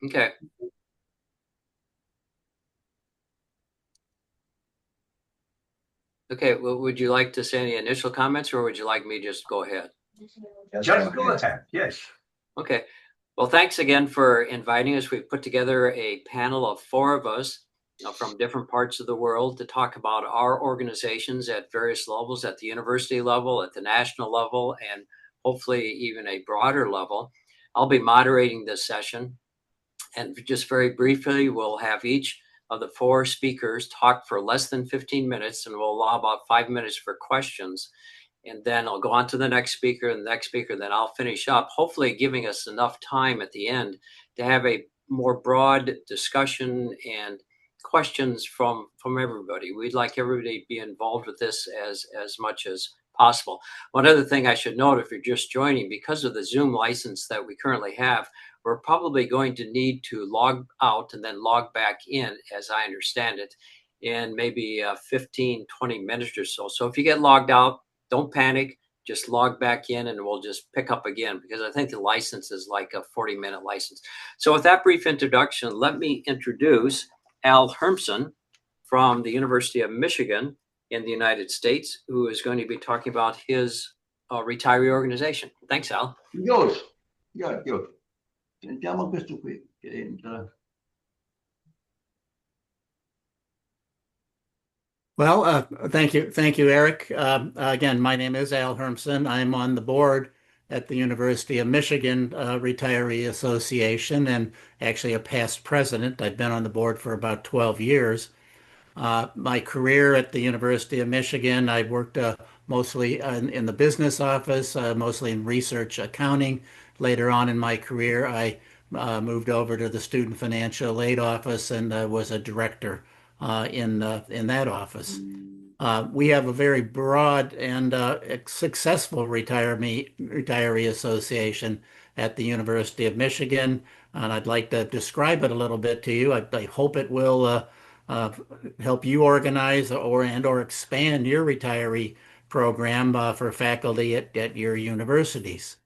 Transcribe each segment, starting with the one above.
Okay. Okay. Well, would you like to say any initial comments or would you like me just go ahead? Just go ahead. Yes. Okay. Well, thanks again for inviting us. We've put together a panel of four of us from different parts of the world to talk about our organizations at various levels, at the university level, at the national level, and hopefully even a broader level. I'll be moderating this session. And just very briefly, we'll have each of the four speakers talk for less than 15 minutes, and we'll allow about 5 minutes for questions. And then I'll go on to the next speaker and the next speaker, then I'll finish up, hopefully giving us enough time at the end to have a more broad discussion and questions from everybody. We'd like everybody to be involved with this as much as possible. One other thing I should note, if you're just joining, because of the Zoom license that we currently have, we're probably going to need to log out and then log back in, as I understand it, in maybe 15, 20 minutes or so. So if you get logged out, don't panic. Just log back in and we'll just pick up again because I think the license is like a 40-minute license. So with that brief introduction, let me introduce Al Hermsen from the University of Michigan in the United States, who is going to be talking about his retiree organization. Thanks, Al. Good, good. Sentiamo questo qui che entra. Well, thank you, Eric. Again, my name is Al Hermsen. I'm on the board at the University of Michigan Retiree Association and actually a past president. I've been on the board for about 12 years. My career at the University of Michigan, I worked mostly in the business office, mostly in research accounting. Later on in my career, I moved over to the student financial aid office and was a director in that office. We have a very broad and successful retiree association at the University of Michigan, and I'd like to describe it a little bit to you. I hope it will uh, help you organize or expand your retiree program for faculty at your universities.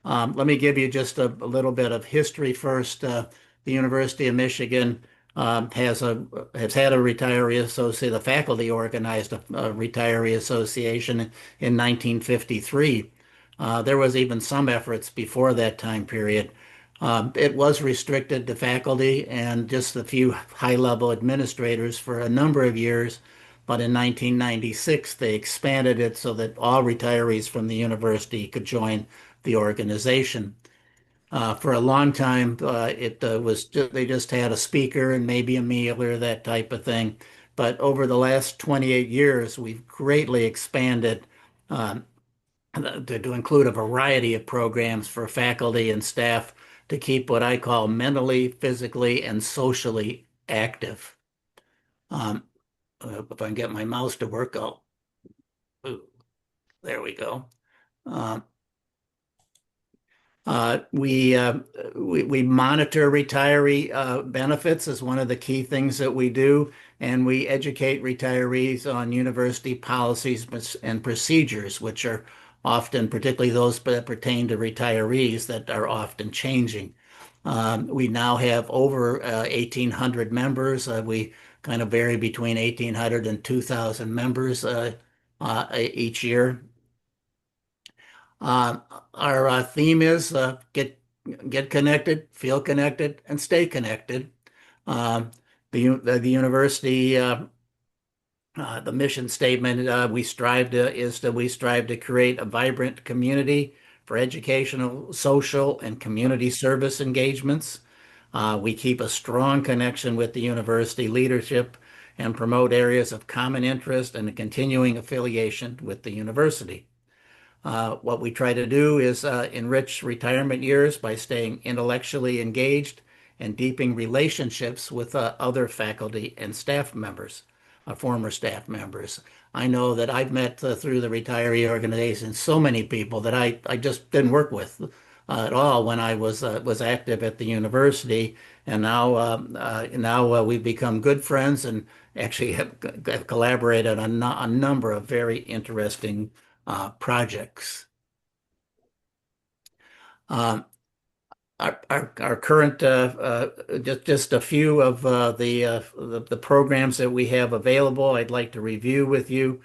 Let me give you just a little bit of history first. The University of Michigan has had a retiree association. The faculty organized a retiree association in 1953. There was even some efforts before that time period. It was restricted to faculty and just a few high-level administrators for a number of years. But in 1996, they expanded it so that all retirees from the university could join the organization. For a long time, it was they just had a speaker and maybe a meal or that type of thing. But over the last 28 years, we've greatly expanded um, to include a variety of programs for faculty and staff to keep what I call mentally, physically, and socially active. Um, if I can get my mouse to work, ooh, there we go. Um, Uh, we, uh, we monitor retiree benefits as one of the key things that we do, and we educate retirees on university policies and procedures, which are often, particularly those that pertain to retirees, that are often changing. We now have over 1,800 members. We kind of vary between 1,800 and 2,000 members each year. Uh, our theme is get connected, feel connected, and stay connected. Um, the university the mission statement we strive to create a vibrant community for educational, social, and community service engagements. We keep a strong connection with the university leadership and promote areas of common interest and a continuing affiliation with the university. What we try to do is enrich retirement years by staying intellectually engaged and deepening relationships with other faculty and staff members, former staff members. I know that I've met through the retiree organization so many people that I just didn't work with at all when I was active at the university, and now we've become good friends and actually have collaborated on a number of very interesting projects. Um, our current just a few of the programs that we have available. I'd like to review with you.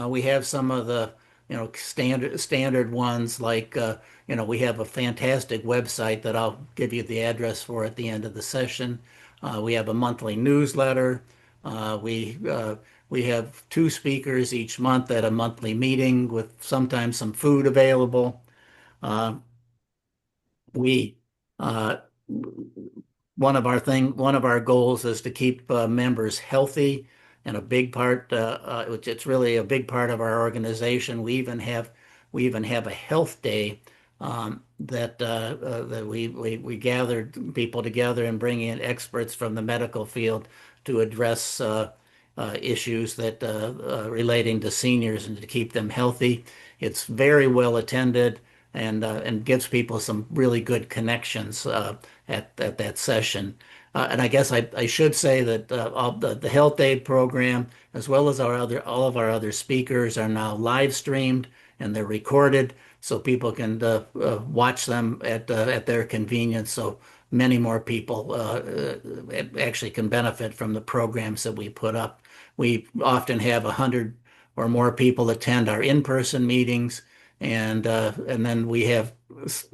We have some of the standard ones like we have a fantastic website that I'll give you the address for at the end of the session. We have a monthly newsletter. Uh, we uh, we have two speakers each month at a monthly meeting with sometimes some food available. Uh, we uh, one of our goals is to keep members healthy, and a big part, which it's really a big part of our organization. We even have a health day that we gathered people together and bring in experts from the medical field to address issues that relating to seniors and to keep them healthy. It's very well attended and gives people some really good connections at that session. And I guess I should say that all the health aid program, as well as all of our other speakers, are now live streamed and they're recorded, so people can watch them at their convenience. So many more people actually can benefit from the programs that we put up. We often have 100 or more people attend our in-person meetings, and then we have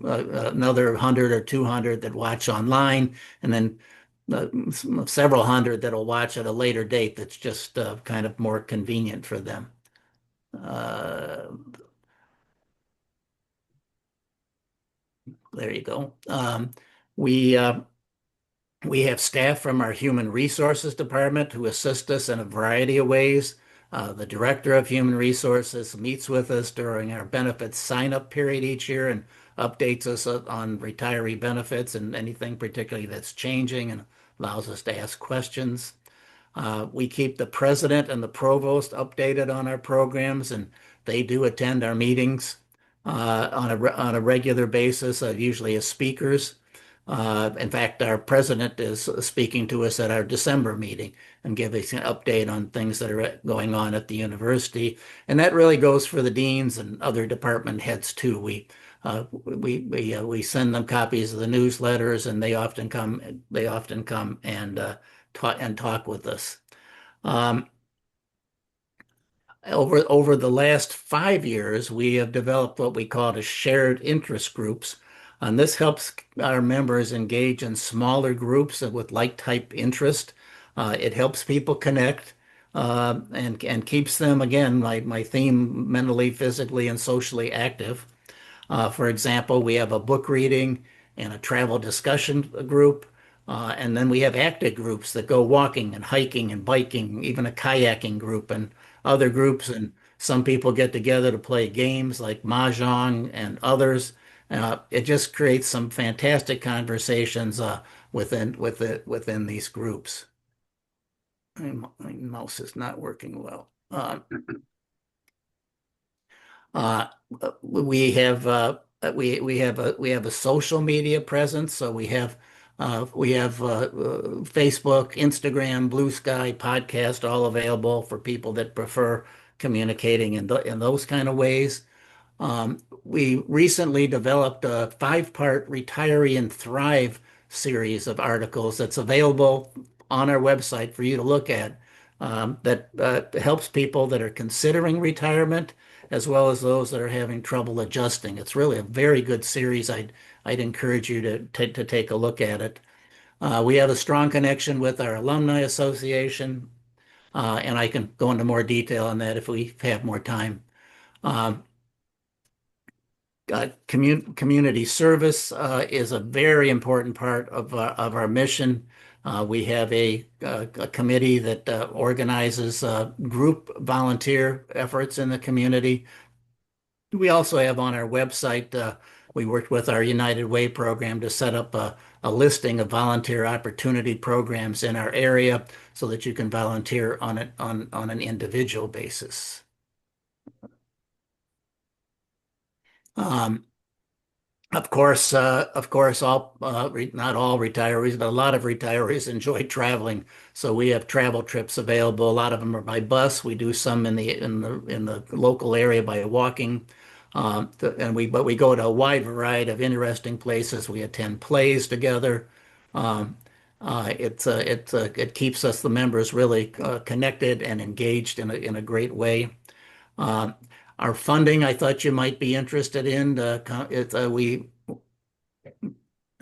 another 100 or 200 that watch online, and then several hundred that'll watch at a later date that's just kind of more convenient for them. Uh, there you go. We uh, We have staff from our Human Resources Department who assist us in a variety of ways. The Director of Human Resources meets with us during our benefits sign-up period each year and updates us on retiree benefits and anything particularly that's changing and allows us to ask questions. We keep the president and the provost updated on our programs, and they do attend our meetings on a regular basis, usually as speakers. In fact, our president is speaking to us at our December meeting and giving us an update on things that are going on at the university. And that really goes for the deans and other department heads too. We send them copies of the newsletters, and they often come and talk with us. Um, over the last 5 years, we have developed what we call the shared interest groups, and this helps our members engage in smaller groups with like-type interest. It helps people connect and keeps them, again, my theme, mentally, physically, and socially active. For example, we have a book reading and a travel discussion group. And then we have active groups that go walking and hiking and biking, even a kayaking group and other groups. And some people get together to play games like Mahjong and others. It just creates some fantastic conversations within these groups. My mouse is not working well. Uh, we have we have a social media presence, so we have Facebook, Instagram, Blue Sky, podcast, all available for people that prefer communicating in those kind of ways. We recently developed a 5-part Retiree and Thrive series of articles that's available on our website for you to look at, that helps people that are considering retirement as well as those that are having trouble adjusting. It's really a very good series. I'd encourage you to take a look at it. We have a strong connection with our Alumni Association, and I can go into more detail on that if we have more time. Um, Community service is a very important part of our mission. We have a committee that organizes group volunteer efforts in the community. We also have on our website, we worked with our United Way program to set up a listing of volunteer opportunity programs in our area so that you can volunteer on an individual basis. Um, of course, not all retirees, but a lot of retirees enjoy traveling. So we have travel trips available. A lot of them are by bus. We do some in the local area by walking. But we go to a wide variety of interesting places. We attend plays together. Um, it keeps us, the members, really connected and engaged in a great way. Um, our funding, I thought you might be interested in.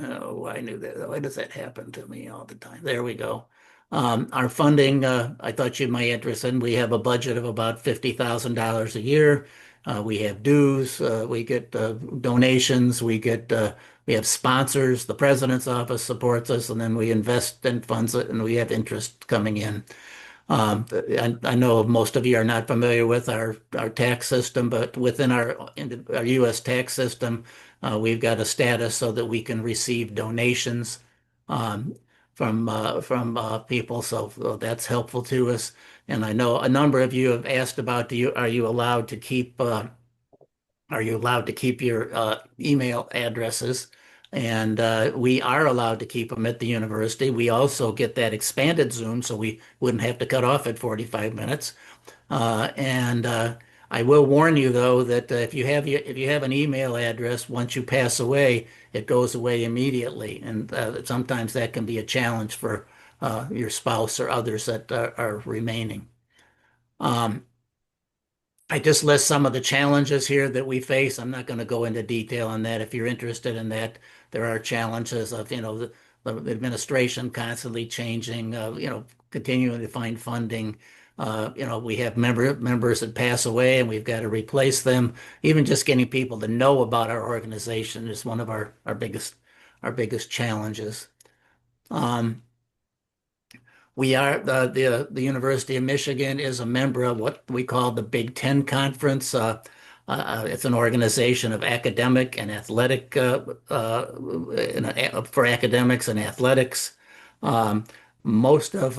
Oh, I knew that. Why does that happen to me all the time? There we go. Our funding, I thought you might be interested in. We have a budget of about $50,000 a year. We have dues. We get donations. We have sponsors. The president's office supports us, and then we invest and funds it, and we have interest coming in. I know most of you are not familiar with our tax system, but within our U.S. tax system, we've got a status so that we can receive donations um, from people. So that's helpful to us. And I know a number of you have asked about are you allowed to keep your email addresses? And we are allowed to keep them at the university. We also get that expanded Zoom, so we wouldn't have to cut off at 45 minutes. And I will warn you, though, that if you have an email address, once you pass away, it goes away immediately, and sometimes that can be a challenge for your spouse or others that are remaining. Um, I just list some of the challenges here that we face. I'm not going to go into detail on that. If you're interested in that, there are challenges of, the administration constantly changing, continuing to find funding. We have members that pass away and we've got to replace them. Even just getting people to know about our organization is one of our biggest challenges. Um, the University of Michigan is a member of what we call the Big Ten Conference. It's an organization of academic and athletic for academics and athletics. Um, Most of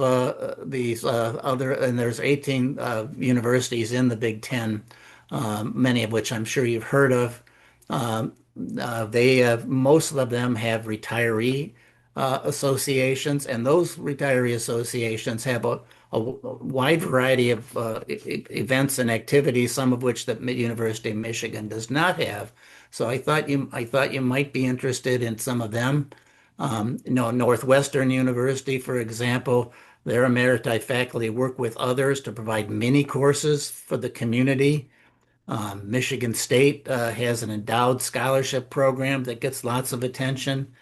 these and there's 18 universities in the Big Ten, many of which I'm sure you've heard of. Um, Most of them have retiree associations, and those retiree associations have a wide variety of events and activities, some of which the University of Michigan does not have. So I thought you might be interested in some of them. Northwestern University, for example, their emeriti faculty work with others to provide mini courses for the community. Michigan State has an endowed scholarship program that gets lots of attention.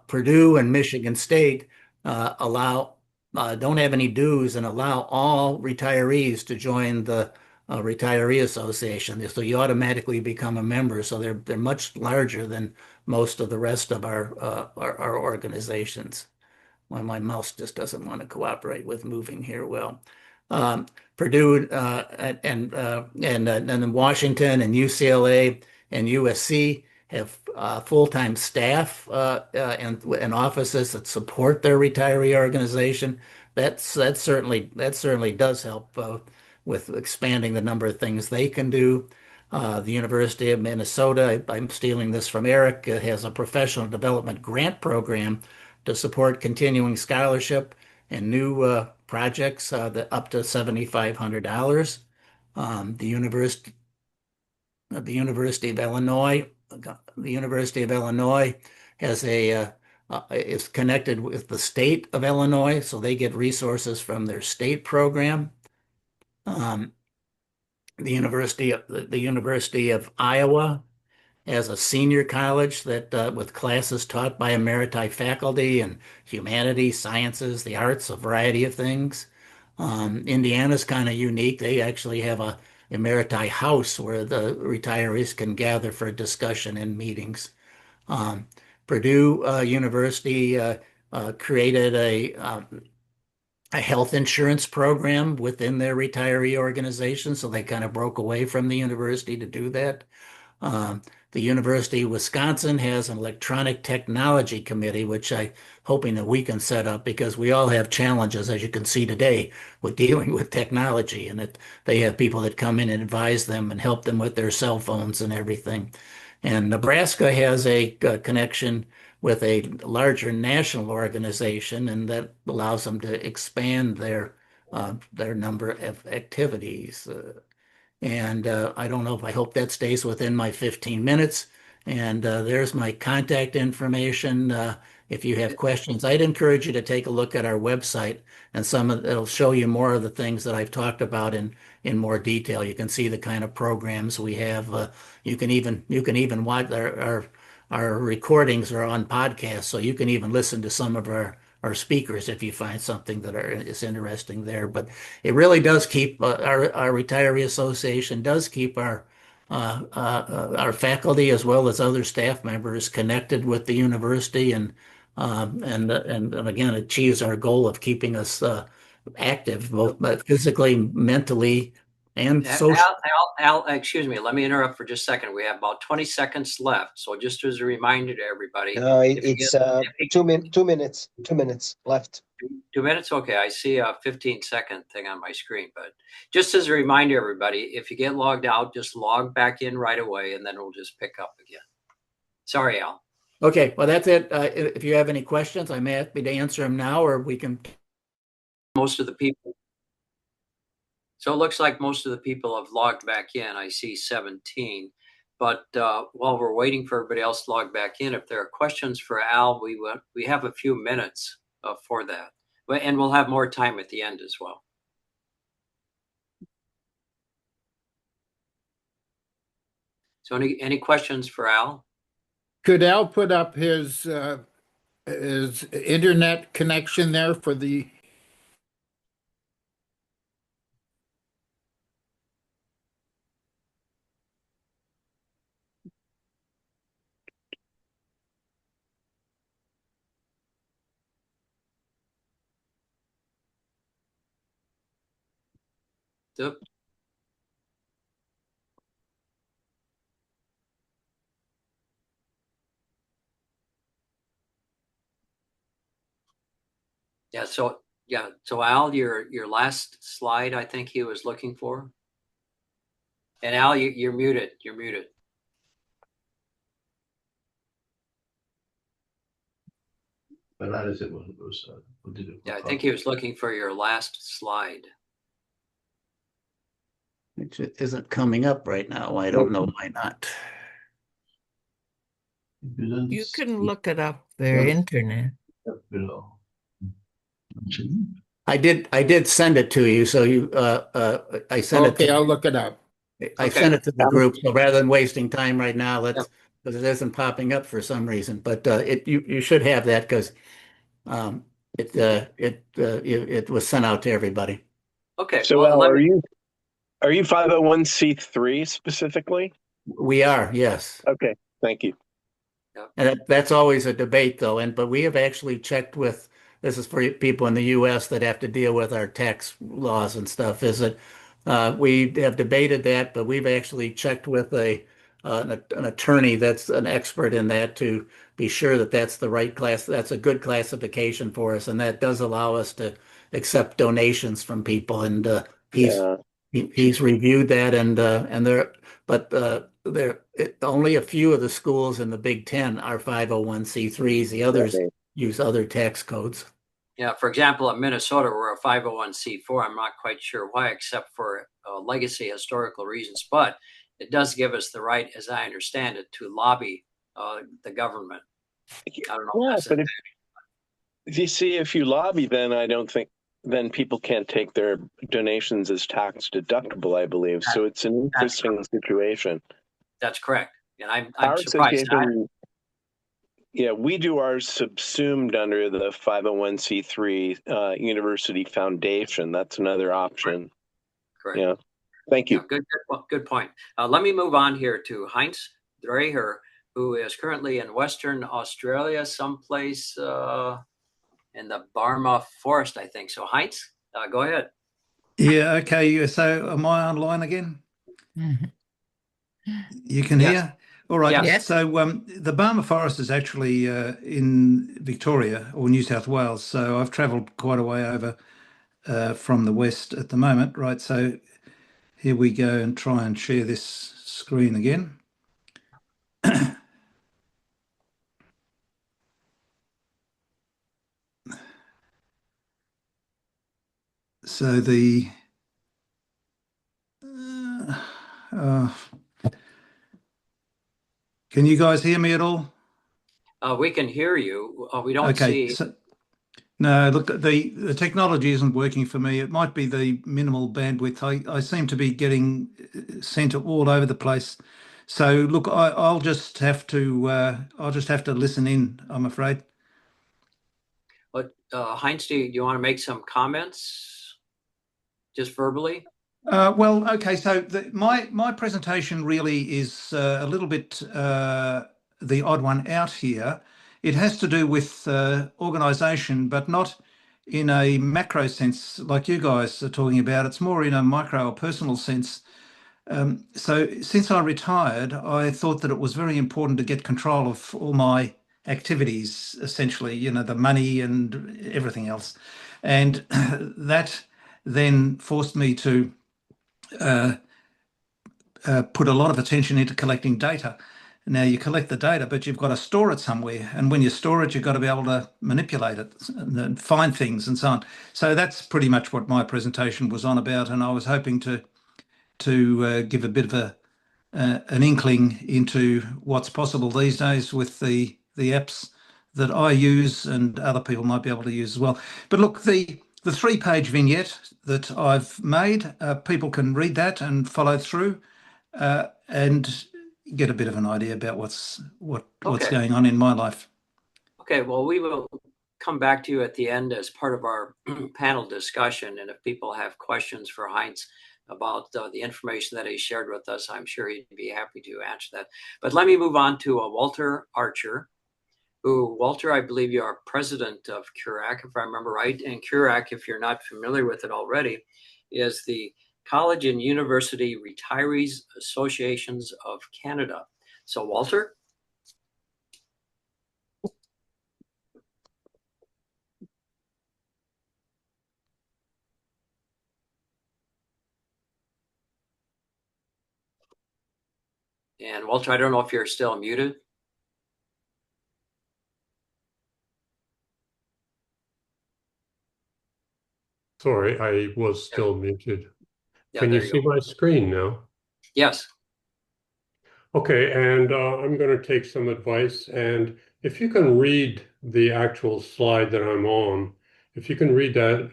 Purdue and Michigan State don't have any dues and allow all retirees to join the retiree association. So you automatically become a member. So they're much larger than most of the rest of our organizations. Well, my mouse just doesn't want to cooperate with moving here. Well, Purdue and then Washington and UCLA and USC have full-time staff and offices that support their retiree organization. That certainly does help with expanding the number of things they can do. The University of Minnesota, I'm stealing this from Eric, has a professional development grant program to support continuing scholarship and new projects that up to $7,500. The University of Illinois, the University of Illinois has is connected with the state of Illinois, so they get resources from their state program. Um, the University of Iowa as a senior college that with classes taught by emeriti faculty in humanities, sciences, the arts, a variety of things. Indiana's kind of unique. They actually have a emeriti house where the retirees can gather for discussion and meetings. Um, Purdue University created a health insurance program within their retiree organization, so they kind of broke away from the university to do that. Um, the University of Wisconsin has an electronic technology committee, which I'm hoping that we can set up because we all have challenges, as you can see today, with dealing with technology, and that they have people that come in and advise them and help them with their cell phones and everything. And Nebraska has a connection with a larger national organization, and that allows them to expand their number of activities. And I don't know if I hope that stays within my 15 minutes. And there's my contact information. If you have questions, I'd encourage you to take a look at our website, and it'll show you more of the things that I've talked about in more detail. You can see the kind of programs we have. You can even watch our recordings are on podcasts, so you can even listen to some of our speakers if you find something is interesting there. But it really does keep our retiree association does keep our faculty as well as other staff members connected with the university, and again achieves our goal of keeping us active both physically, mentally, and socially. Excuse me, let me interrupt for just a second. We have about 20 seconds left. So just as a reminder to everybody, It's 2 minutes. 2 minutes left. 2 minutes? Okay, I see a 15-second thing on my screen. But just as a reminder, everybody, if you get logged out, just log back in right away, and then we'll just pick up again. Sorry, Al. Okay, well, that's it. If you have any questions, I'm happy to answer them now, or we can. Most of the people. So it looks like most of the people have logged back in. I see 17. But while we're waiting for everybody else to log back in, if there are questions for Al, we have a few minutes for that. And we'll have more time at the end as well. So any questions for Al? Could Al put up his internet connection there for the? Yep. So Al, your last slide, I think he was looking for. And Al, you're muted. You're muted. But that is it. What did it? Yeah, I think he was looking for your last slide. Which isn't coming up right now. I don't know why not. You can look it up their internet. Below. I did send it to you, so I sent it Okay, to I'll look it up. I Okay. sent it to the group. So rather than wasting time right now, because it isn't popping up for some reason. But you should have that because it was sent out to everybody. Okay. So, well, Al, are you 501c3 specifically? We are, yes. Okay, thank you. And that's always a debate, though. But we have actually checked with, this is for people in the U.S. that have to deal with our tax laws and stuff, is that we have debated that, but we've actually checked with an attorney that's an expert in that to be sure that that's the right class. That's a good classification for us. And that does allow us to accept donations from people. And Yeah. he's reviewed that, and only a few of the schools in the Big Ten are 501c3s. The others Okay. use other tax codes. Yeah, for example, in Minnesota, we're a 501c4. I'm not quite sure why, except for legacy historical reasons. But it does give us the right, as I understand it, to lobby the government. I don't know. Yeah, If but that's if you lobby, then I don't think then people can't take their donations as tax deductible, I believe. So it's an interesting situation. That's correct. And I'm Our surprised. association, yeah, we do ours subsumed under the 501c3 university foundation. That's another option. Correct. Yeah. Thank you. Yeah, good point. Let me move on here to Heinz Dreher, who is currently in Western Australia, someplace in the Barmah Forest, I think. So Heinz, go ahead. Yeah, okay. So am I online again? Mhm. You can Yes. hear? All right. Yes. Yes. So the Barmah Forest is actually in Victoria or New South Wales. So I've travelled quite a way over from the west at the moment. Right. So here we go and try and share this screen again. So the Can you guys hear me at all? We can hear you. We don't Okay. see. No, look, the technology isn't working for me. It might be the minimal bandwidth. I seem to be getting sent all over the place. So look, I'll just have to listen in, I'm afraid. But Heinz, do you want to make some comments just verbally? Well, okay. So my presentation really is a little bit the odd one out here. It has to do with organisation, but not in a macro sense like you guys are talking about. It's more in a micro or personal sense. So since I retired, I thought that it was very important to get control of all my activities, essentially, the money and everything else. And that then forced me to put a lot of attention into collecting data. Now you collect the data, but you've got to store it somewhere. And when you store it, you've got to be able to manipulate it and find things and so on. So that's pretty much what my presentation was on about. And I was hoping to give a bit of an inkling into what's possible these days with the apps that I use and other people might be able to use as well. But look, the 3-page vignette that I've made, people can read that and follow through and get a bit of an idea about what's Okay. going on in my life. Okay, well, we will come back to you at the end as part of our panel discussion. And if people have questions for Heinz about the information that he shared with us, I'm sure he'd be happy to answer that. But let me move on to Walter Archer, who, Walter, I believe you are president of CURAC, if I remember right. And CURAC, if you're not familiar with it already, is the College and University Retirees Associations of Canada. So, Walter? And Walter, I don't know if you're still muted. Sorry, I was still muted. Yeah, Can you there see go. my screen now? Yes. Okay, and I'm going to take some advice. And if you can read the actual slide that I'm on, if you can read that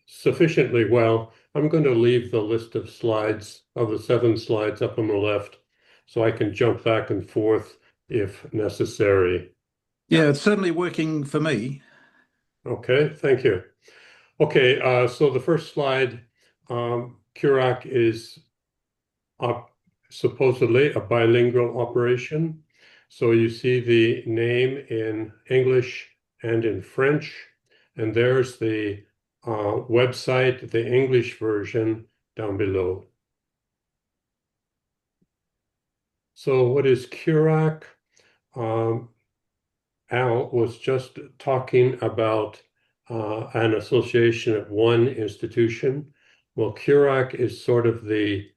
sufficiently well, I'm going to leave the list of slides, of the 7 slides up on the left, so I can jump back and forth if necessary. Yeah, it's certainly working for me. Okay, thank you. Okay, so the first slide, CURAC is supposedly a bilingual operation. So you see the name in English and in French, and there's the website, the English version down below. So what is CURAC? Al was just talking about an association at one institution. Well, CURAC is sort of the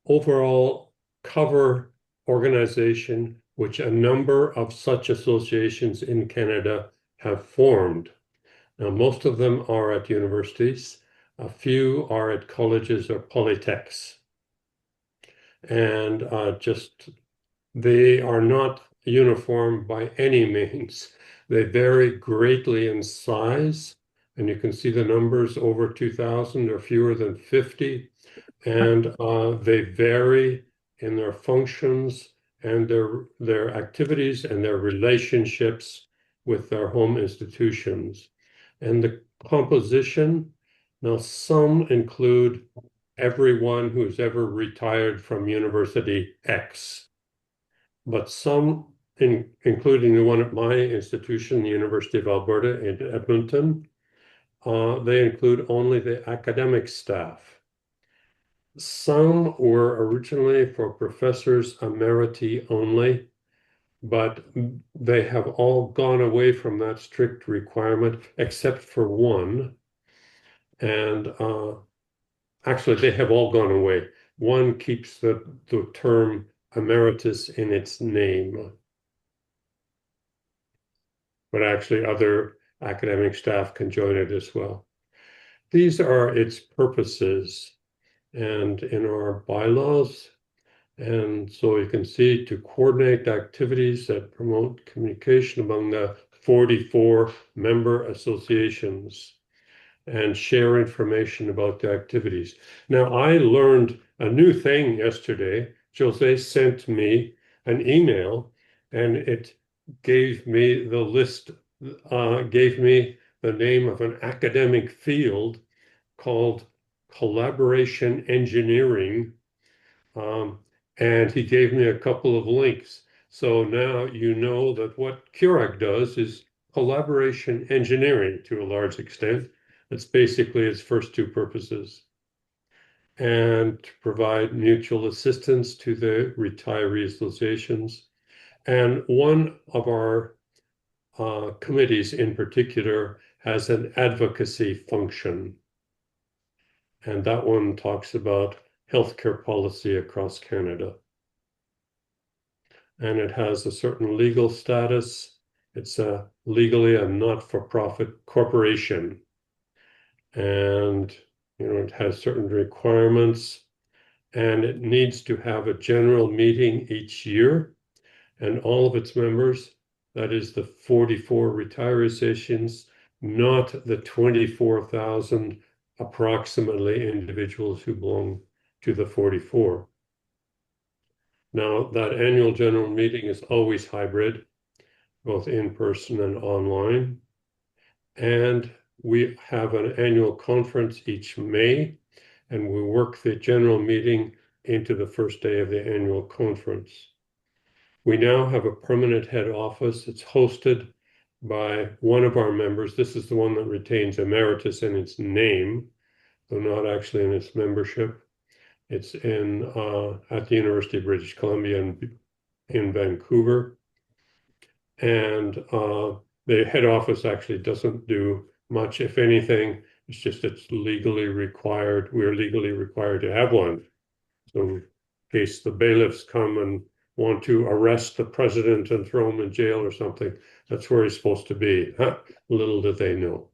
overall cover organization which a number of such associations in Canada have formed. Now, most of them are at universities. A few are at colleges or polytechs. And they are not uniform by any means. They vary greatly in size. And you can see the numbers over 2,000 or fewer than 50. And they vary in their functions and their activities and their relationships with their home institutions. And the composition, now some include everyone who's ever retired from University X, but some, including the one at my institution, the University of Alberta in Edmonton, they include only the academic staff. Some were originally for professors emeriti only, but they have all gone away from that strict requirement, except for one. And actually, they have all gone away. One keeps the term emeritus in its name. But actually, other academic staff can join it as well. These are its purposes. and in our bylaws. And so you can see to coordinate activities that promote communication among the 44 member associations and share information about the activities. Now, I learned a new thing yesterday. Jose sent me an email and it gave me the list, gave me the name of an academic field called collaboration engineering. And he gave me a couple of links. So now you know that what CURAC does is collaboration engineering to a large extent. That's basically its first two purposes. And to provide mutual assistance to the retiree associations. And one of our committees in particular has an advocacy function. And that one talks about healthcare policy across Canada. And it has a certain legal status. It's legally a not-for-profit corporation. And it has certain requirements, and it needs to have a general meeting each year, and all of its members, that is the 44 retiree associations, not the 24,000 approximately individuals who belong to the 44. Now, that annual general meeting is always hybrid, both in person and online. And we have an annual conference each May, and we work the general meeting into the first day of the annual conference. We now have a permanent head office. It's hosted by one of our members. This is the one that retains emeritus in its name, though not actually in its membership. It's at the University of British Columbia in Vancouver. And the head office actually doesn't do much, if anything. It's just it's legally required. We're legally required to have one. So in case the bailiffs come and want to arrest the president and throw him in jail or something, that's where he's supposed to be. Little did they know.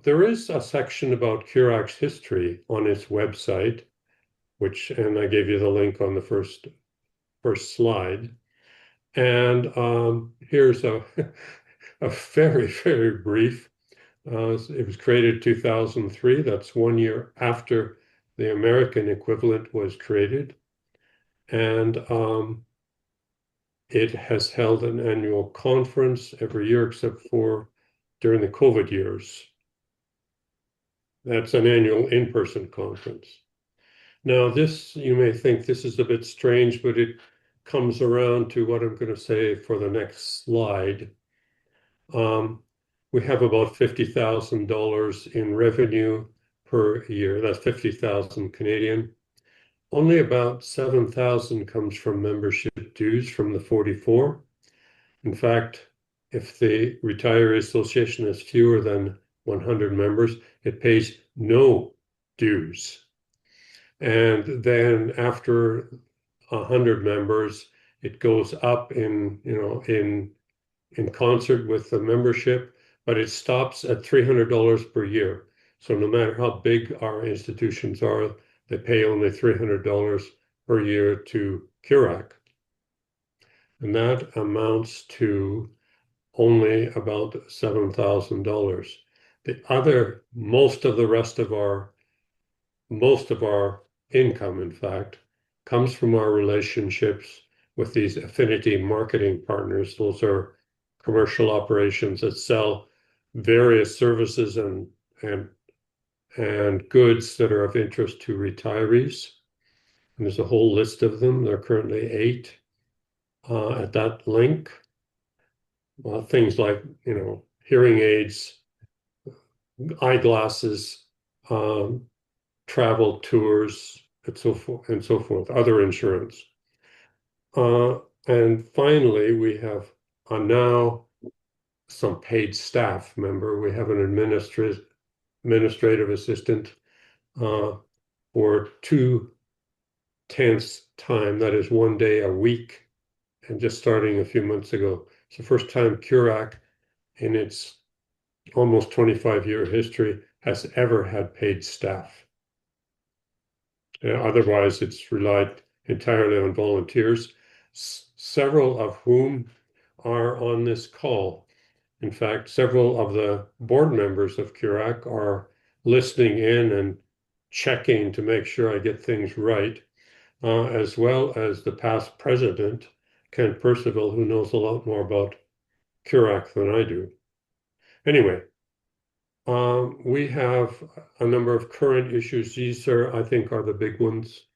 There is a section about CURAC's history on its website, and I gave you the link on the first slide. And here's a very, very brief. It was created in 2003. That's 1 year after the American equivalent was created. And it has held an annual conference every year except for during the COVID years. That's an annual in-person conference. Now, you may think this is a bit strange, but it comes around to what I'm going to say for the next slide. We have about $50,000 in revenue per year. That's 50,000 Canadian. Only about 7,000 comes from membership dues from the 44. In fact, if the Retiree Association has fewer than 100 members, it pays no dues. And then after 100 members, it goes up in concert with the membership, but it stops at $300 per year. So no matter how big our institutions are, they pay only $300 per year to CURAC. And that amounts to only about $7,000. Most of our income, in fact, comes from our relationships with these affinity marketing partners. Those are commercial operations that sell various services and goods that are of interest to retirees. And there's a whole list of them. There are currently 8 at that link. Things like, hearing aids, eyeglasses, travel tours, and so forth, other insurance. And finally, we have now some paid staff member. We have an administrative assistant for 2/10 time. That is 1 day a week, and just starting a few months ago. It's the first time CURAC, in its almost 25-year history, has ever had paid staff. Otherwise, it's relied entirely on volunteers, several of whom are on this call. In fact, several of the board members of CURAC are listening in and checking to make sure I get things right, as well as the past president, Ken Percival, who knows a lot more about CURAC than I do. Anyway, we have a number of current issues. These I think, are the big ones.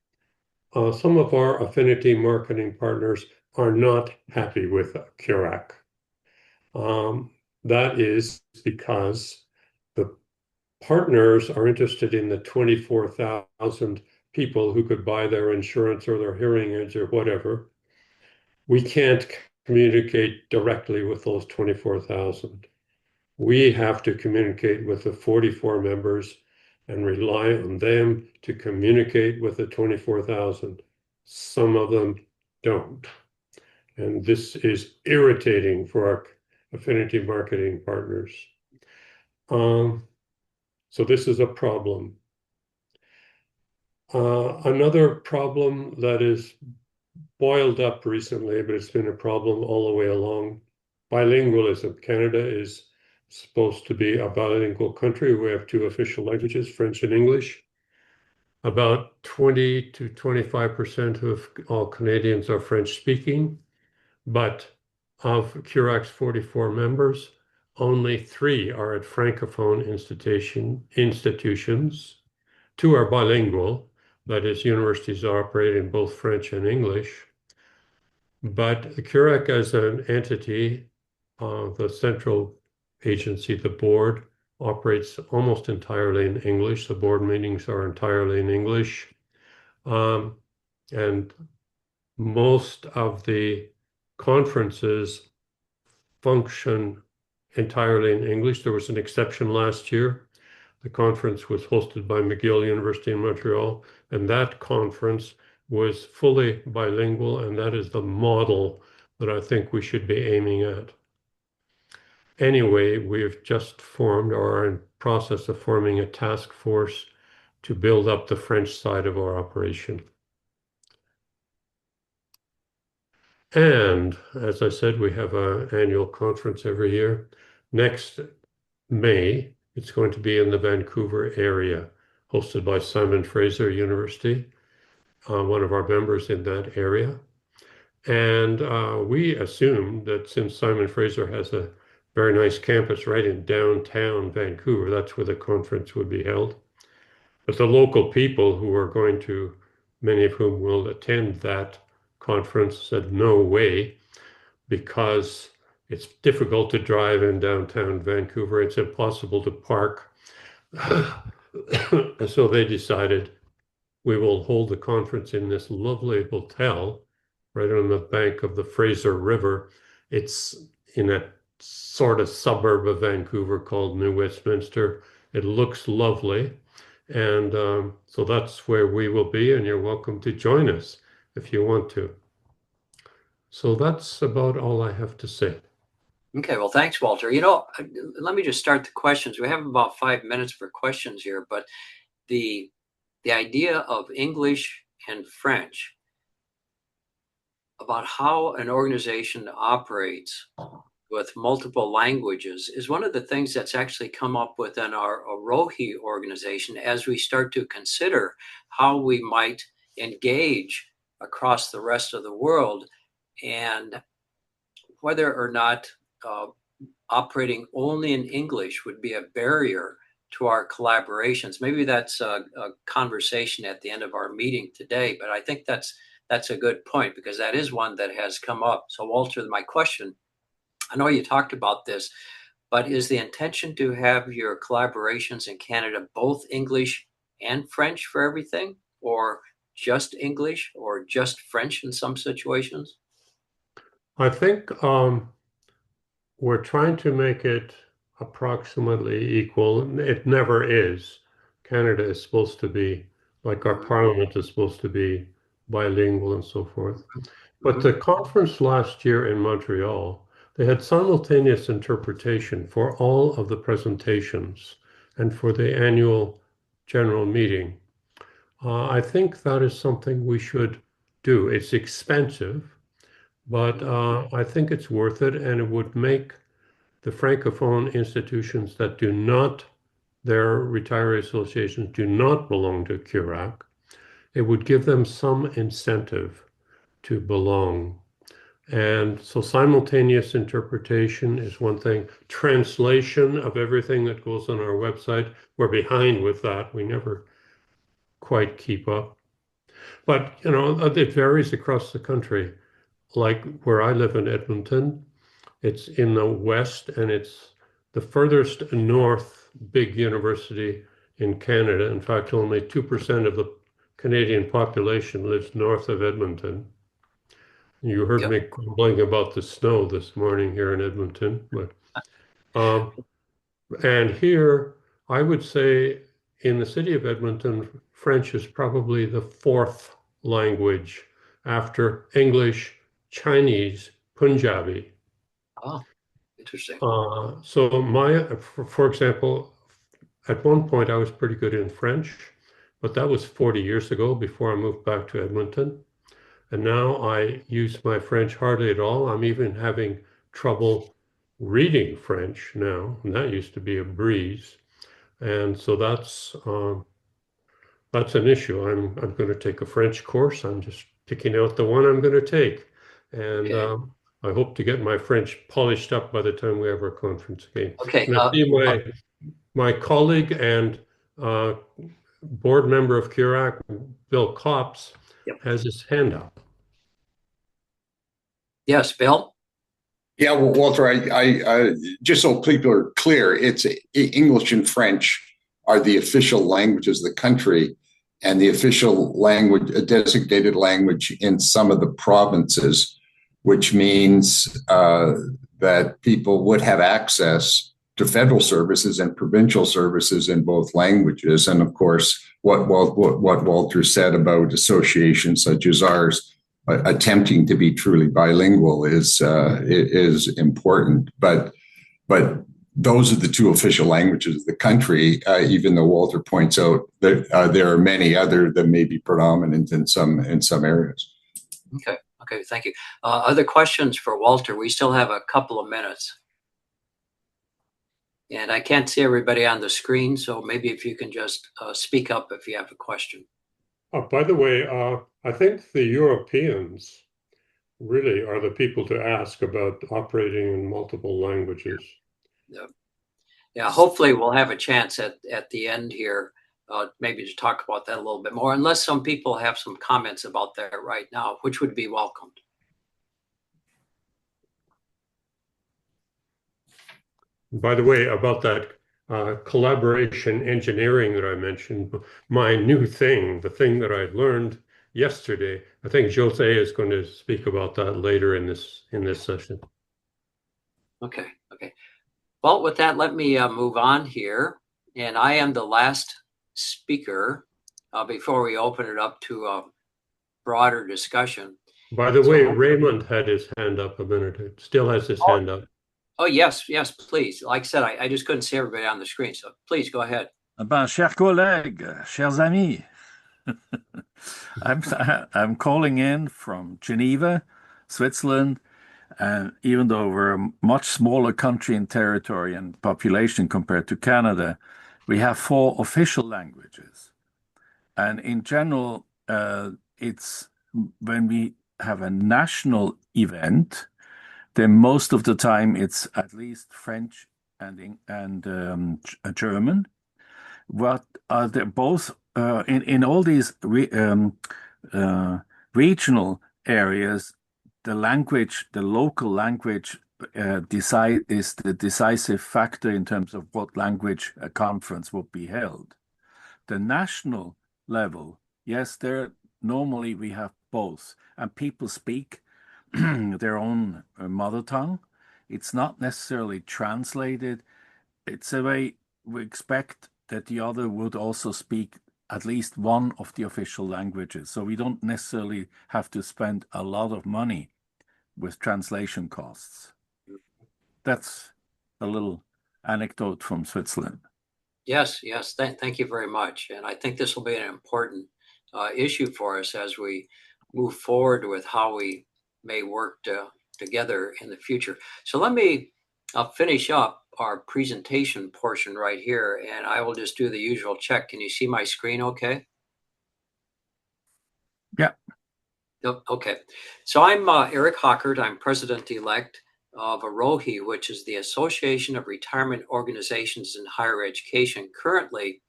Some of our affinity marketing partners are not happy with CURAC. That is because the partners are interested in the 24,000 people who could buy their insurance or their hearing aids or whatever. We can't communicate directly with those 24,000. We have to communicate with the 44 members and rely on them to communicate with the 24,000. Some of them don't. And this is irritating for our affinity marketing partners. So this is a problem. Another problem that is boiled up recently, but it's been a problem all the way along, bilingualism. Canada is supposed to be a bilingual country. We have two official languages, French and English. About 20 to 25% of all Canadians are French speaking, but of CURAC's 44 members, only 3 are at Francophone institutions. 2 are bilingual, that is, universities operate in both French and English. But the CURAC as an entity, the central agency, the board, operates almost entirely in English. The board meetings are entirely in English. And most of the conferences function entirely in English. There was an exception last year. The conference was hosted by McGill University in Montreal, and that conference was fully bilingual, and that is the model that I think we should be aiming at. Anyway, we've just formed, or are in process of forming, a task force to build up the French side of our operation. And as I said, we have an annual conference every year. Next May, it's going to be in the Vancouver area, hosted by Simon Fraser University, one of our members in that area. And we assume that since Simon Fraser has a very nice campus right in downtown Vancouver, that's where the conference would be held. But the local people who are going to, many of whom will attend that conference, said no way, because it's difficult to drive in downtown Vancouver. It's impossible to park. So they decided we will hold the conference in this lovely hotel right on the bank of the Fraser River. It's in a sort of suburb of Vancouver called New Westminster. It looks lovely. And so that's where we will be, and you're welcome to join us if you want to. So that's about all I have to say. Okay, well, thanks, Walter. You know, let me just start the questions. We have about 5 minutes for questions here, but the idea of English and French, about how an organization operates with multiple languages, is one of the things that's actually come up within our Rohi organization as we start to consider how we might engage across the rest of the world, and whether or not operating only in English would be a barrier to our collaborations. Maybe that's a conversation at the end of our meeting today, but I think that's a good point, because that is one that has come up. So Walter, my question, I know you talked about this, but is the intention to have your collaborations in Canada both English and French for everything, or just English, or just French in some situations? I think we're trying to make it approximately equal. It never is. Canada is supposed to be, like our parliament is supposed to be, bilingual and so forth. But the conference last year in Montreal, they had simultaneous interpretation for all of the presentations. and for the annual general meeting. I think that is something we should do. It's expensive, but I think it's worth it, and it would make the Francophone institutions that do not, their retiree associations do not belong to CURAC, it would give them some incentive to belong. And so simultaneous interpretation is one thing. Translation of everything that goes on our website, we're behind with that. We never quite keep up. But, you know, it varies across the country. Like where I live in Edmonton, it's in the west and it's the furthest north big university in Canada. In fact, only 2% of the Canadian population lives north of Edmonton. You heard me grumbling about the snow this morning here in Edmonton, but and here I would say in the city of Edmonton, French is probably the fourth language after English, Chinese, Punjabi. Oh, interesting. So for example, at one point I was pretty good in French, but that was 40 years ago before I moved back to Edmonton. And now I use my French hardly at all. I'm even having trouble reading French now, and that used to be a breeze. And so that's an issue. I'm going to take a French course. I'm just picking out the one I'm going to take, and I hope to get my French polished up by the time we have our conference again. Okay. And I see my colleague and board member of CURAC, Bill Copps, has his hand up. Yes, Bill? Yeah, well, Walter, I just so people are clear, it's English and French are the official languages of the country, and the official language, a designated language in some of the provinces, which means that people would have access to federal services and provincial services in both languages. And of course, what Walter said about associations such as ours attempting to be truly bilingual is important. But those are the two official languages of the country, even though Walter points out that there are many other that may be predominant in some areas. Okay, thank you. Other questions for Walter? We still have a couple of minutes. And I can't see everybody on the screen, so maybe if you can just speak up if you have a question. Oh, by the way, I think the Europeans really are the people to ask about operating in multiple languages. Yeah, hopefully we'll have a chance at the end here, maybe to talk about that a little bit more, unless some people have some comments about that right now, which would be welcomed. By the way, about that collaboration engineering that I mentioned, my new thing, the thing that I learned yesterday, I think Jose is going to speak about that later in this session. Okay. Well, with that, let me move on here. And I am the last speaker before we open it up to a broader discussion. By the way, Raymond had his hand up a minute ago. Still has his hand up. Oh, yes, please. Like I said, I just couldn't see everybody on the screen. So please go ahead. Chers collègues, chers amis, I'm calling in from Geneva, Switzerland. And even though we're a much smaller country in territory and population compared to Canada, we have 4 official languages. And in general, it's when we have a national event, then most of the time it's at least French and German. What are they both in all these regional areas? The local language is the decisive factor in terms of what language a conference would be held. The national level, yes, normally we have both, and people speak their own mother tongue. It's not necessarily translated. It's a way we expect that the other would also speak at least one of the official languages. So we don't necessarily have to spend a lot of money with translation costs. That's a little anecdote from Switzerland. Yes, yes. Thank you very much. And I think this will be an important issue for us as we move forward with how we may work together in the future. So let me finish up our presentation portion right here, and I will just do the usual check. Can you see my screen okay? Yeah. Okay. So I'm Eric Hockert. I'm president-elect of AROHE, which is the Association of Retirement Organizations in Higher Education, currently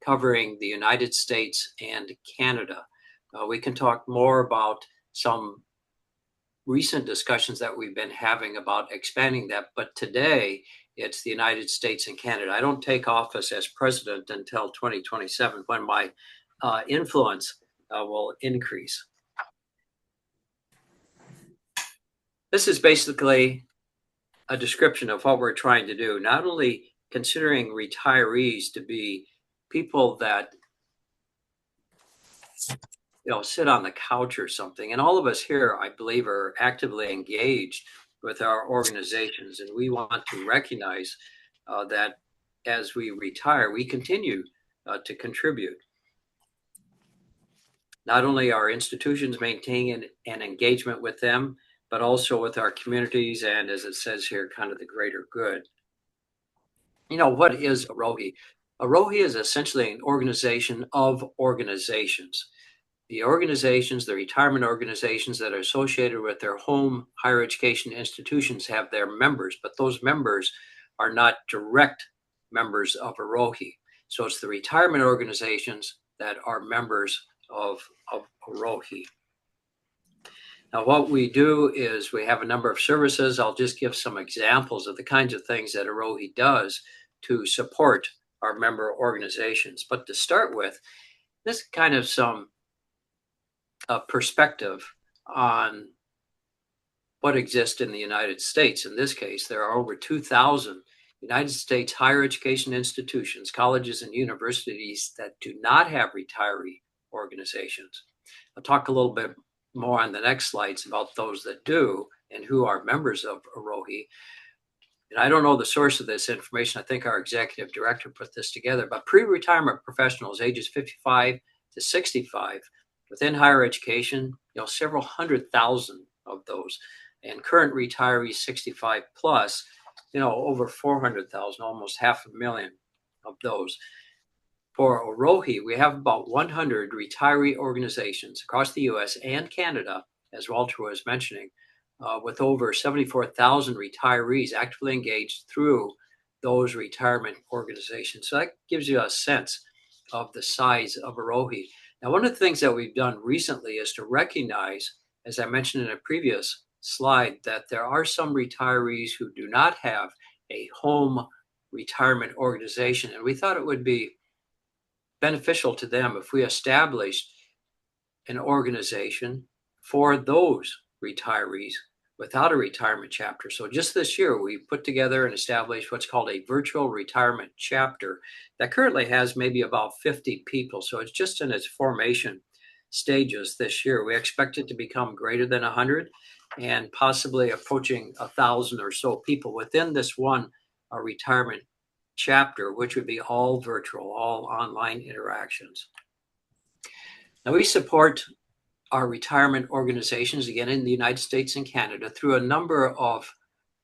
covering the United States and Canada. We can talk more about some recent discussions that we've been having about expanding that, but today it's the United States and Canada. I don't take office as president until 2027, when my influence will increase. This is basically a description of what we're trying to do, not only considering retirees to be people that sit on the couch or something. And all of us here, I believe, are actively engaged with our organizations. And we want to recognize that as we retire, we continue to contribute. Not only our institutions maintaining an engagement with them, but also with our communities and, as it says here, kind of the greater good. What is AROHE? AROHE is essentially an organization of organizations. The organizations, the retirement organizations that are associated with their home higher education institutions have their members, but those members are not direct members of AROHE. So it's the retirement organizations that are members of AROHE. Now, what we do is we have a number of services. I'll just give some examples of the kinds of things that AROHE does to support our member organizations. But to start with, this is kind of some perspective on what exists in the United States. In this case, there are over 2,000 United States higher education institutions, colleges, and universities that do not have retiree organizations. I'll talk a little bit more on the next slides about those that do and who are members of AROHE. And I don't know the source of this information. I think our executive director put this together, but pre-retirement professionals ages 55 to 65 within higher education, several 100,000 of those, and current retirees 65 plus, over 400,000, almost 500,000 of those. For AROHE, we have about 100 retiree organizations across the U.S. and Canada, as Walter was mentioning, with over 74,000 retirees actively engaged through those retirement organizations. So that gives you a sense of the size of AROHE. Now, one of the things that we've done recently is to recognize, as I mentioned in a previous slide, that there are some retirees who do not have a home retirement organization. And we thought it would be beneficial to them if we established an organization for those retirees without a retirement chapter. So just this year, we put together and established what's called a virtual retirement chapter that currently has maybe about 50 people. So it's just in its formation stages this year. We expect it to become greater than 100 and possibly approaching 1,000 or so people within this one retirement chapter, which would be all virtual, all online interactions. Now, we support our retirement organizations, again, in the United States and Canada, through a number of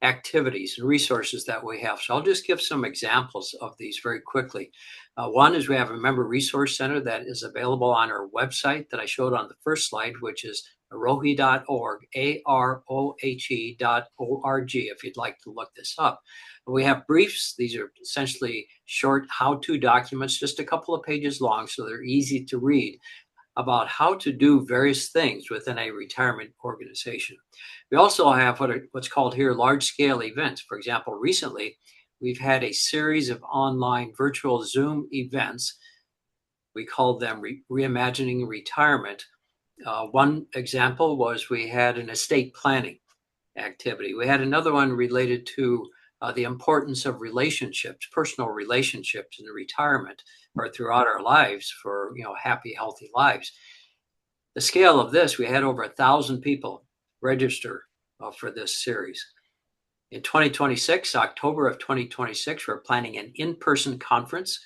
activities and resources that we have. So I'll just give some examples of these very quickly. One is we have a member resource center that is available on our website that I showed on the first slide, which is arohe.org, AROHE.org, if you'd like to look this up. We have briefs. These are essentially short how-to documents, just a couple of pages long, so they're easy to read, about how to do various things within a retirement organization. We also have what's called here large-scale events. For example, recently, we've had a series of online virtual Zoom events. We called them Reimagining Retirement. One example was we had an estate planning activity. We had another one related to the importance of relationships, personal relationships in retirement or throughout our lives for happy, healthy lives. The scale of this, we had over 1,000 people register for this series. In 2026, October of 2026, we're planning an in-person conference.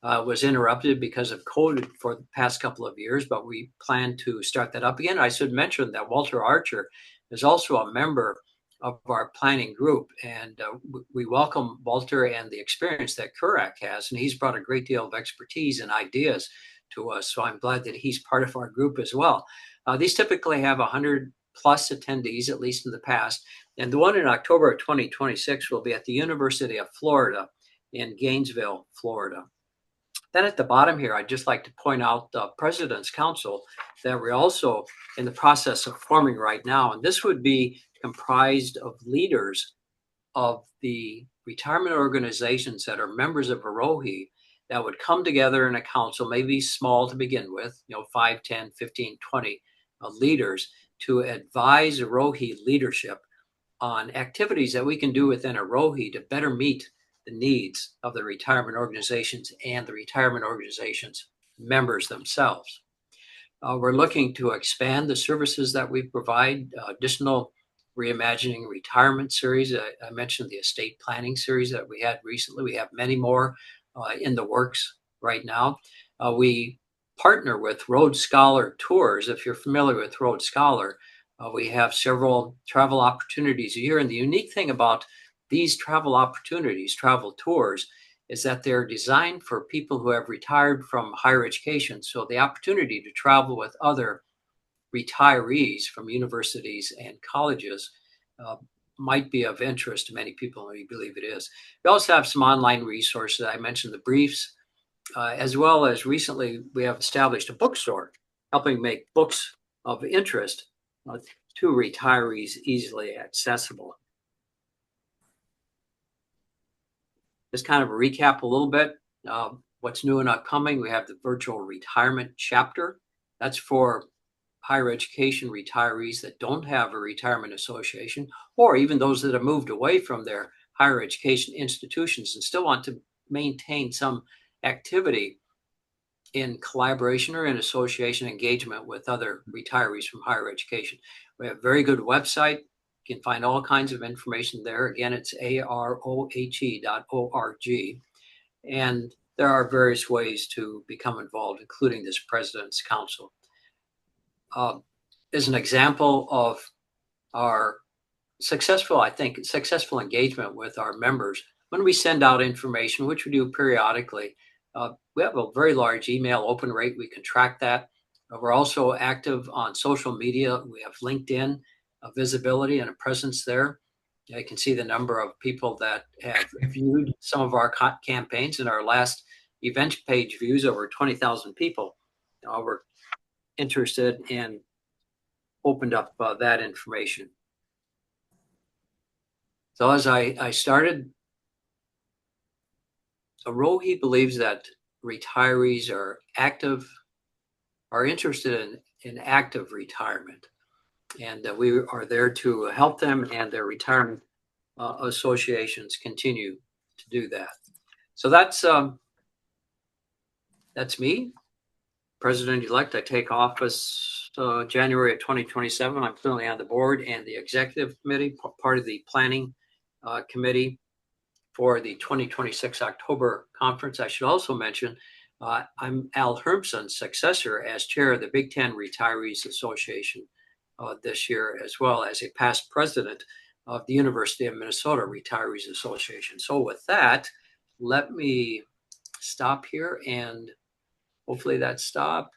Was interrupted because of COVID for the past couple of years, but we plan to start that up again. I should mention that Walter Archer is also a member of our planning group, and we welcome Walter and the experience that Kurak has, and he's brought a great deal of expertise and ideas to us, so I'm glad that he's part of our group as well. These typically have 100 plus attendees, at least in the past, and the one in October of 2026 will be at the University of Florida in Gainesville, Florida. Then at the bottom here, I'd just like to point out the President's Council that we're also in the process of forming right now. And this would be comprised of leaders of the retirement organizations that are members of Arohi that would come together in a council, maybe small to begin with, 5, 10, 15, 20 leaders to advise Arohi leadership on activities that we can do within Arohi to better meet the needs of the retirement organizations and the retirement organizations members themselves. We're looking to expand the services that we provide, additional Reimagining Retirement series. I mentioned the estate planning series that we had recently. We have many more in the works right now. We partner with Rhodes Scholar Tours. If you're familiar with Rhodes Scholar, we have several travel opportunities a year. And the unique thing about these travel opportunities, travel tours, is that they're designed for people who have retired from higher education. So the opportunity to travel with other retirees from universities and colleges might be of interest to many people, and we believe it is. We also have some online resources. I mentioned the briefs, as well as recently we have established a bookstore, helping make books of interest to retirees easily accessible. Just kind of a recap a little bit. What's new and upcoming, we have the virtual retirement chapter. That's for higher education retirees that don't have a retirement association, or even those that have moved away from their higher education institutions and still want to maintain some activity in collaboration or in association engagement with other retirees from higher education. We have a very good website. You can find all kinds of information there. Again, it's arohe.org. And there are various ways to become involved, including this President's Council. As an example of our successful engagement with our members, when we send out information, which we do periodically, we have a very large email open rate. We can track that. We're also active on social media. We have LinkedIn visibility and a presence there. You can see the number of people that have viewed some of our campaigns. In our last event page views, over 20,000 people were interested and opened up that information. So as I started, Arohi believes that retirees are interested in active retirement, and that we are there to help them and their retirement associations continue to do that. So that's me, President-elect. I take office January of 2027. I'm currently on the board and the executive committee, part of the planning committee for the 2026 October conference. I should also mention I'm Al Hermson's successor as chair of the Big Ten Retirees Association this year, as well as a past president of the University of Minnesota Retirees Association. So with that, let me stop here, and hopefully that stopped,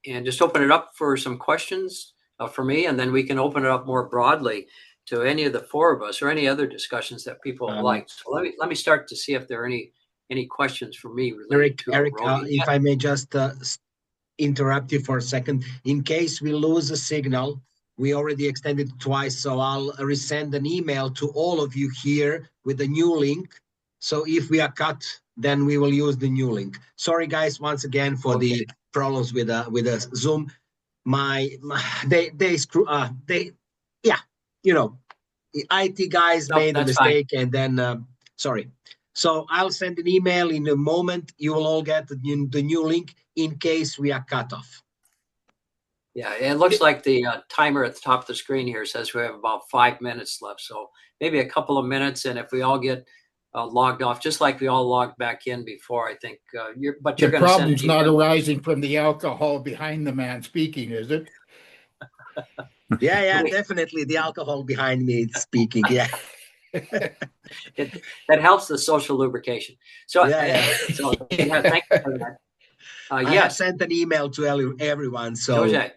and just open it up for some questions for me, and then we can open it up more broadly to any of the four of us or any other discussions that people like. So let me start to see if there are any questions for me related Eric, to if I may just interrupt you for a second. In case we lose a signal, we already extended twice, so I'll resend an email to all of you here with a new link. So if we are cut, then we will use the new link. Sorry, guys, once again for the problems with Zoom. The IT guys made a mistake, and then sorry. So I'll send an email in a moment. You will all get the new link in case we are cut off. Yeah, it looks like the timer at the top of the screen here says we have about 5 minutes left. So maybe a couple of minutes, and if we all get logged off, just like we all logged back in before, I think you're The going to send problem's me. not arising from the alcohol behind the man speaking, is it? Yeah, definitely the alcohol behind me is speaking. Yeah. That helps the social lubrication. So, Yeah. so yeah, thank you for that. I have Yes, sent an email to everyone. So Jose.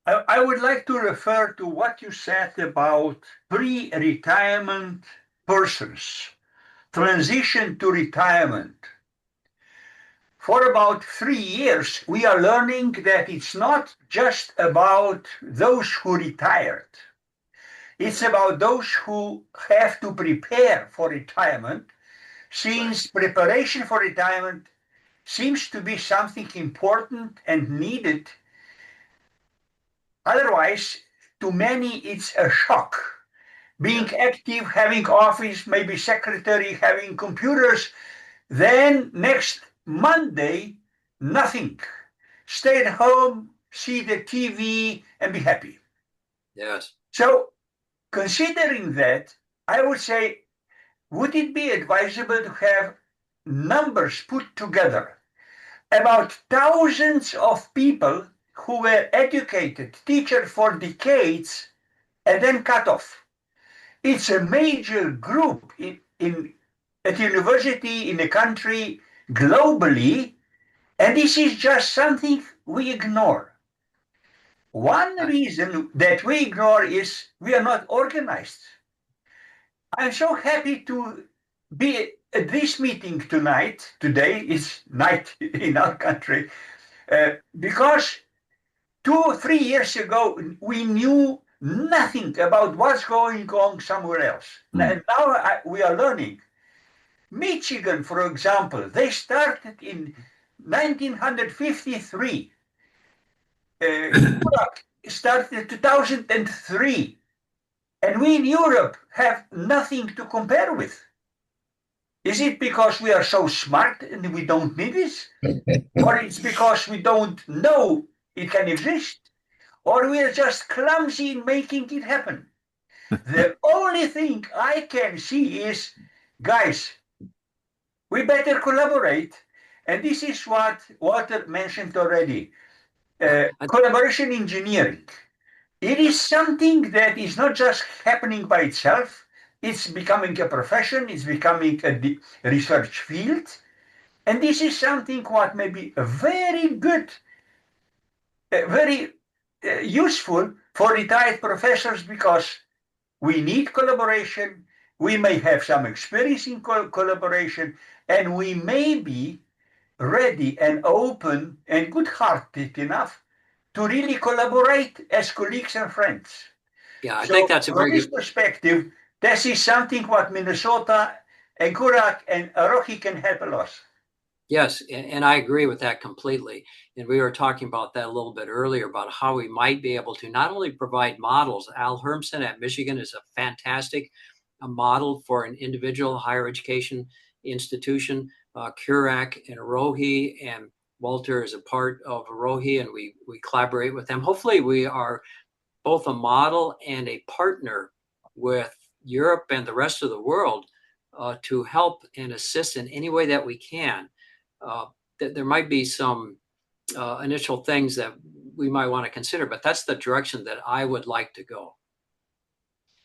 I would like to refer to what you said about pre-retirement persons, transition to retirement. For about 3 years, we are learning that it's not just about those who retired. It's about those who have to prepare for retirement, since preparation for retirement seems to be something important and needed. Otherwise, to many, it's a shock. Being active, having office, maybe secretary, having computers, then next Monday, nothing. Stay at home, see the TV, and be happy. Yes. So, considering that, I would say, would it be advisable to have numbers put together about thousands of people who were educated, teachers for decades, and then cut off? It's a major group at university, in the country, globally, and this is just something we ignore. One reason that we ignore is we are not organized. I'm so happy to be at this meeting tonight. Today is night in our country, because 2 or 3 years ago, we knew nothing about what's going on somewhere else. And now we are learning. Michigan, for example, they started in 1953. Iraq started in 2003. And we in Europe have nothing to compare with. Is it because we are so smart and we don't need this? Or it's because we don't know it can exist? Or we are just clumsy in making it happen? The only thing I can see is, guys, we better collaborate. And this is what Walter mentioned already. Collaboration engineering. It is something that is not just happening by itself. It's becoming a profession. It's becoming a research field. And this is something what may be very good, very useful for retired professors, because we need collaboration. We may have some experience in collaboration, and we may be ready and open and good-hearted enough to really collaborate as colleagues and friends. Yeah, I think that's a very good. From good this perspective, this is something what Minnesota and Kurak and Rocky can help a lot. Yes, and I agree with that completely. And we were talking about that a little bit earlier about how we might be able to not only provide models. Al Hermsen at Michigan is a fantastic model for an individual higher education institution. Kurak and Rohi and Walter is a part of Rohi, and we collaborate with them. Hopefully, we are both a model and a partner with Europe and the rest of the world to help and assist in any way that we can. There might be some initial things that we might want to consider, but that's the direction that I would like to go.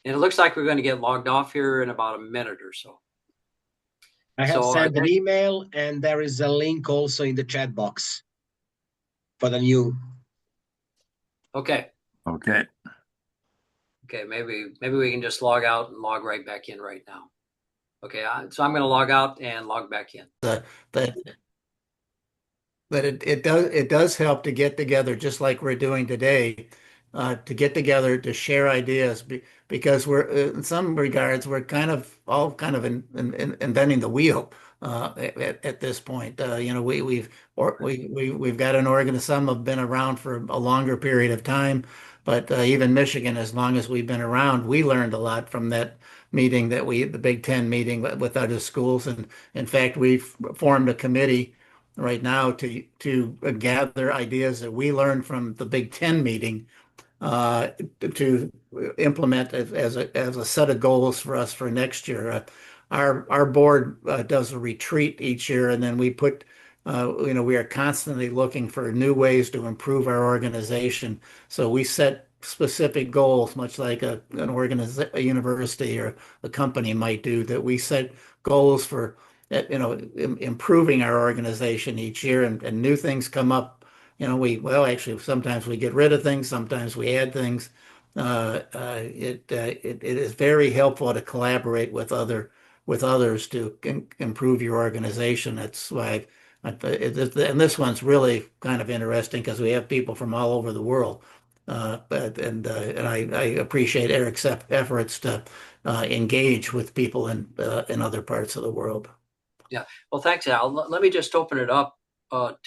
And it looks like we're going to get logged off here in about a minute or so. I have sent an email, and there is a link also in the chat box for the new. Okay. Okay. Okay, maybe we can just log out and log right back in right now. Okay, so I'm going to log out and log back in. But it does help to get together, just like we're doing today, to get together to share ideas, because we're in some regards we're all kind of inventing the wheel at this point. We've got an organism. Some have been around for a longer period of time, but even Michigan, as long as we've been around, we learned a lot from that meeting the Big Ten meeting with other schools. And in fact, we formed a committee right now to gather ideas that we learned from the Big Ten meeting uh, to implement as a set of goals for us for next year. Our board does a retreat each year, and then we put we are constantly looking for new ways to improve our organization. So we set specific goals, much like a university or a company might do, that we set goals for improving our organization each year, and new things come up. Actually, sometimes we get rid of things, sometimes we add things. It is very helpful to collaborate with others to improve your organization. That's why, and this one's really kind of interesting because we have people from all over the world. And I appreciate Eric's efforts to engage with people in other parts of the world. Yeah. Well, thanks, Al. Let me just open it up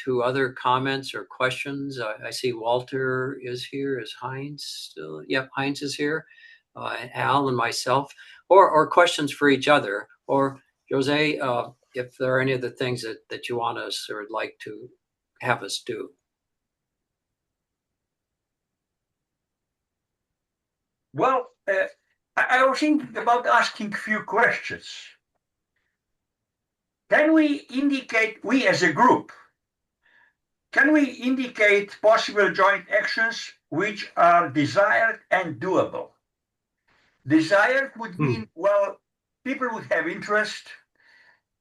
to other comments or questions. I see Walter is here. Is Heinz still? Yep, Heinz is here. Al and myself, or questions for each other. Or Jose, if there are any of the things that you want us or would like to have us do. Well, I was thinking about asking a few questions. Can we indicate, we as a group, can we indicate possible joint actions which are desired and doable? Desired would mean, well, people would have interest,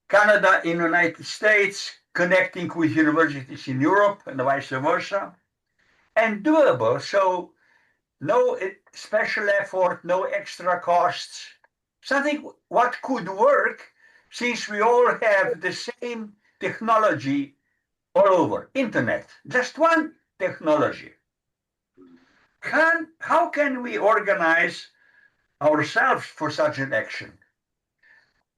Canada in the United States, connecting with universities in Europe and vice versa, and doable, so no special effort, no extra costs, something what could work since we all have the same technology all over, internet, just one technology. How can we organize ourselves for such an action?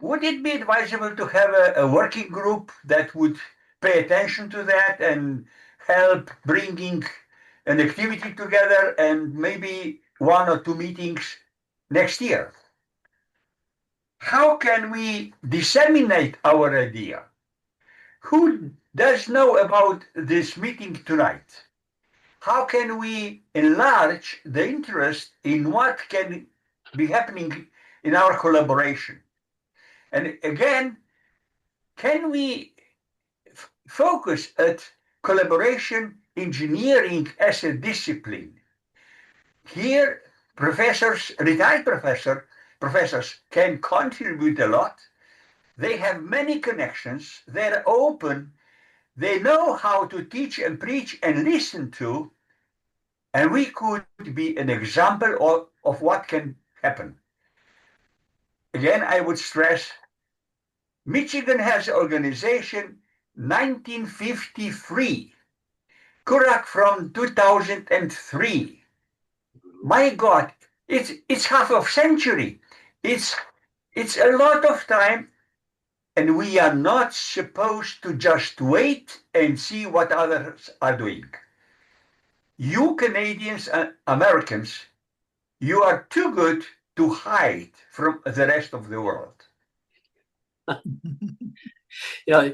Would it be advisable to have a working group that would pay attention to that and help bringing an activity together and maybe 1 or 2 meetings next year? How can we disseminate our idea? Who does know about this meeting tonight? How can we enlarge the interest in what can be happening in our collaboration? And again, can we focus at collaboration engineering as a discipline? Here, retired professors can contribute a lot. They have many connections. They're open. They know how to teach and preach and listen to. And we could be an example of what can happen. Again, I would stress, Michigan has organization 1953, Kurak from 2003. My God, it's half of century. It's a lot of time, and we are not supposed to just wait and see what others are doing. You Canadians and Americans, you are too good to hide from the rest of the world. I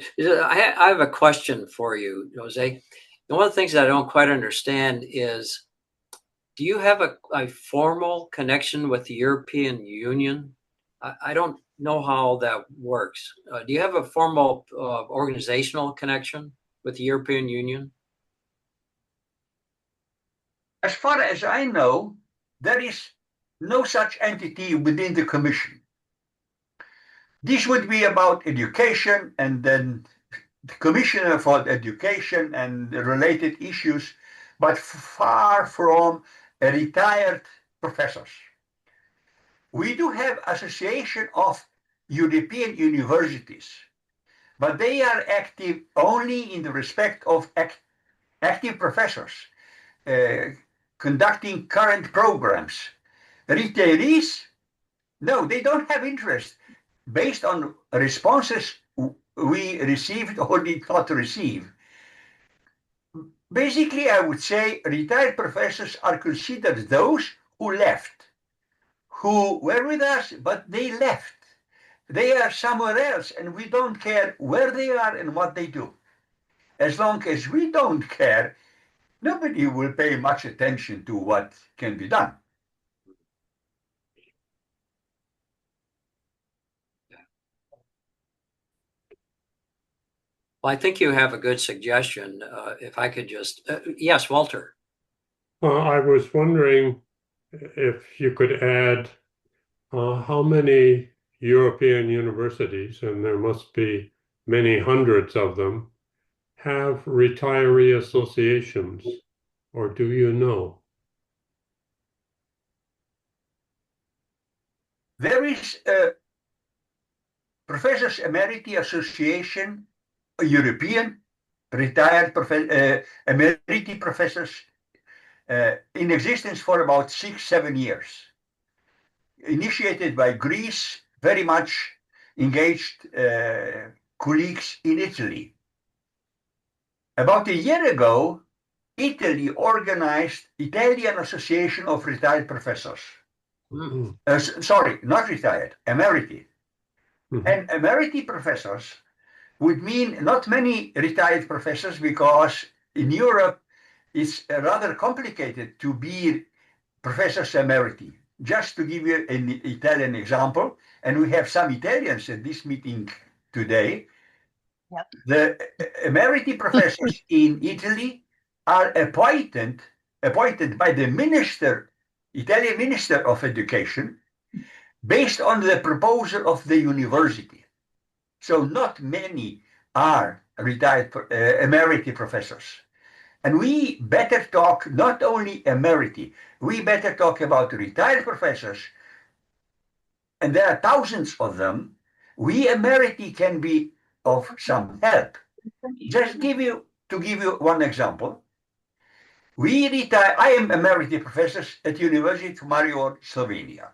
have a question for you, Jose. And one of the things that I don't quite understand is, do you have a formal connection with the European Union? I don't know how that works. Do you have a formal organizational connection with the European Union? As far as I know, there is no such entity within the Commission. This would be about education, and then the Commissioner for Education and related issues, but far from retired professors. We do have Association of European Universities, but they are active only in the respect of active professors conducting current programs. Retirees, no, they don't have interest based on responses we received or did not receive. Basically, I would say retired professors are considered those who left, who were with us, but they left. They are somewhere else, and we don't care where they are and what they do. as long as we don't care, nobody will pay much attention to what can be done. Well, I think you have a good suggestion. If I could just, yes, Walter. I was wondering if you could add how many European universities, and there must be many hundreds of them, have retiree associations, or do you know? There is a Professors Emeriti Association, a European retired emeriti professors in existence for about 6-7 years. Initiated by Greece, very much engaged colleagues in Italy. About a year ago, Italy organized Italian Association of Retired Professors. Sorry, not retired, emeriti. And emeriti professors would mean not many retired professors, because in Europe it's rather complicated to be professors emeriti. Just to give you an Italian example, and we have some Italians at this meeting today. Yep. The emeriti professors in Italy are appointed by the minister, Italian Minister of Education, based on the proposal of the university. So not many are retired emeriti professors. And we better talk not only emeriti, we better talk about retired professors, and there are thousands of them. We emeriti can be of some help. Just to give you one example. I am emeriti professor at University of Maribor, Slovenia.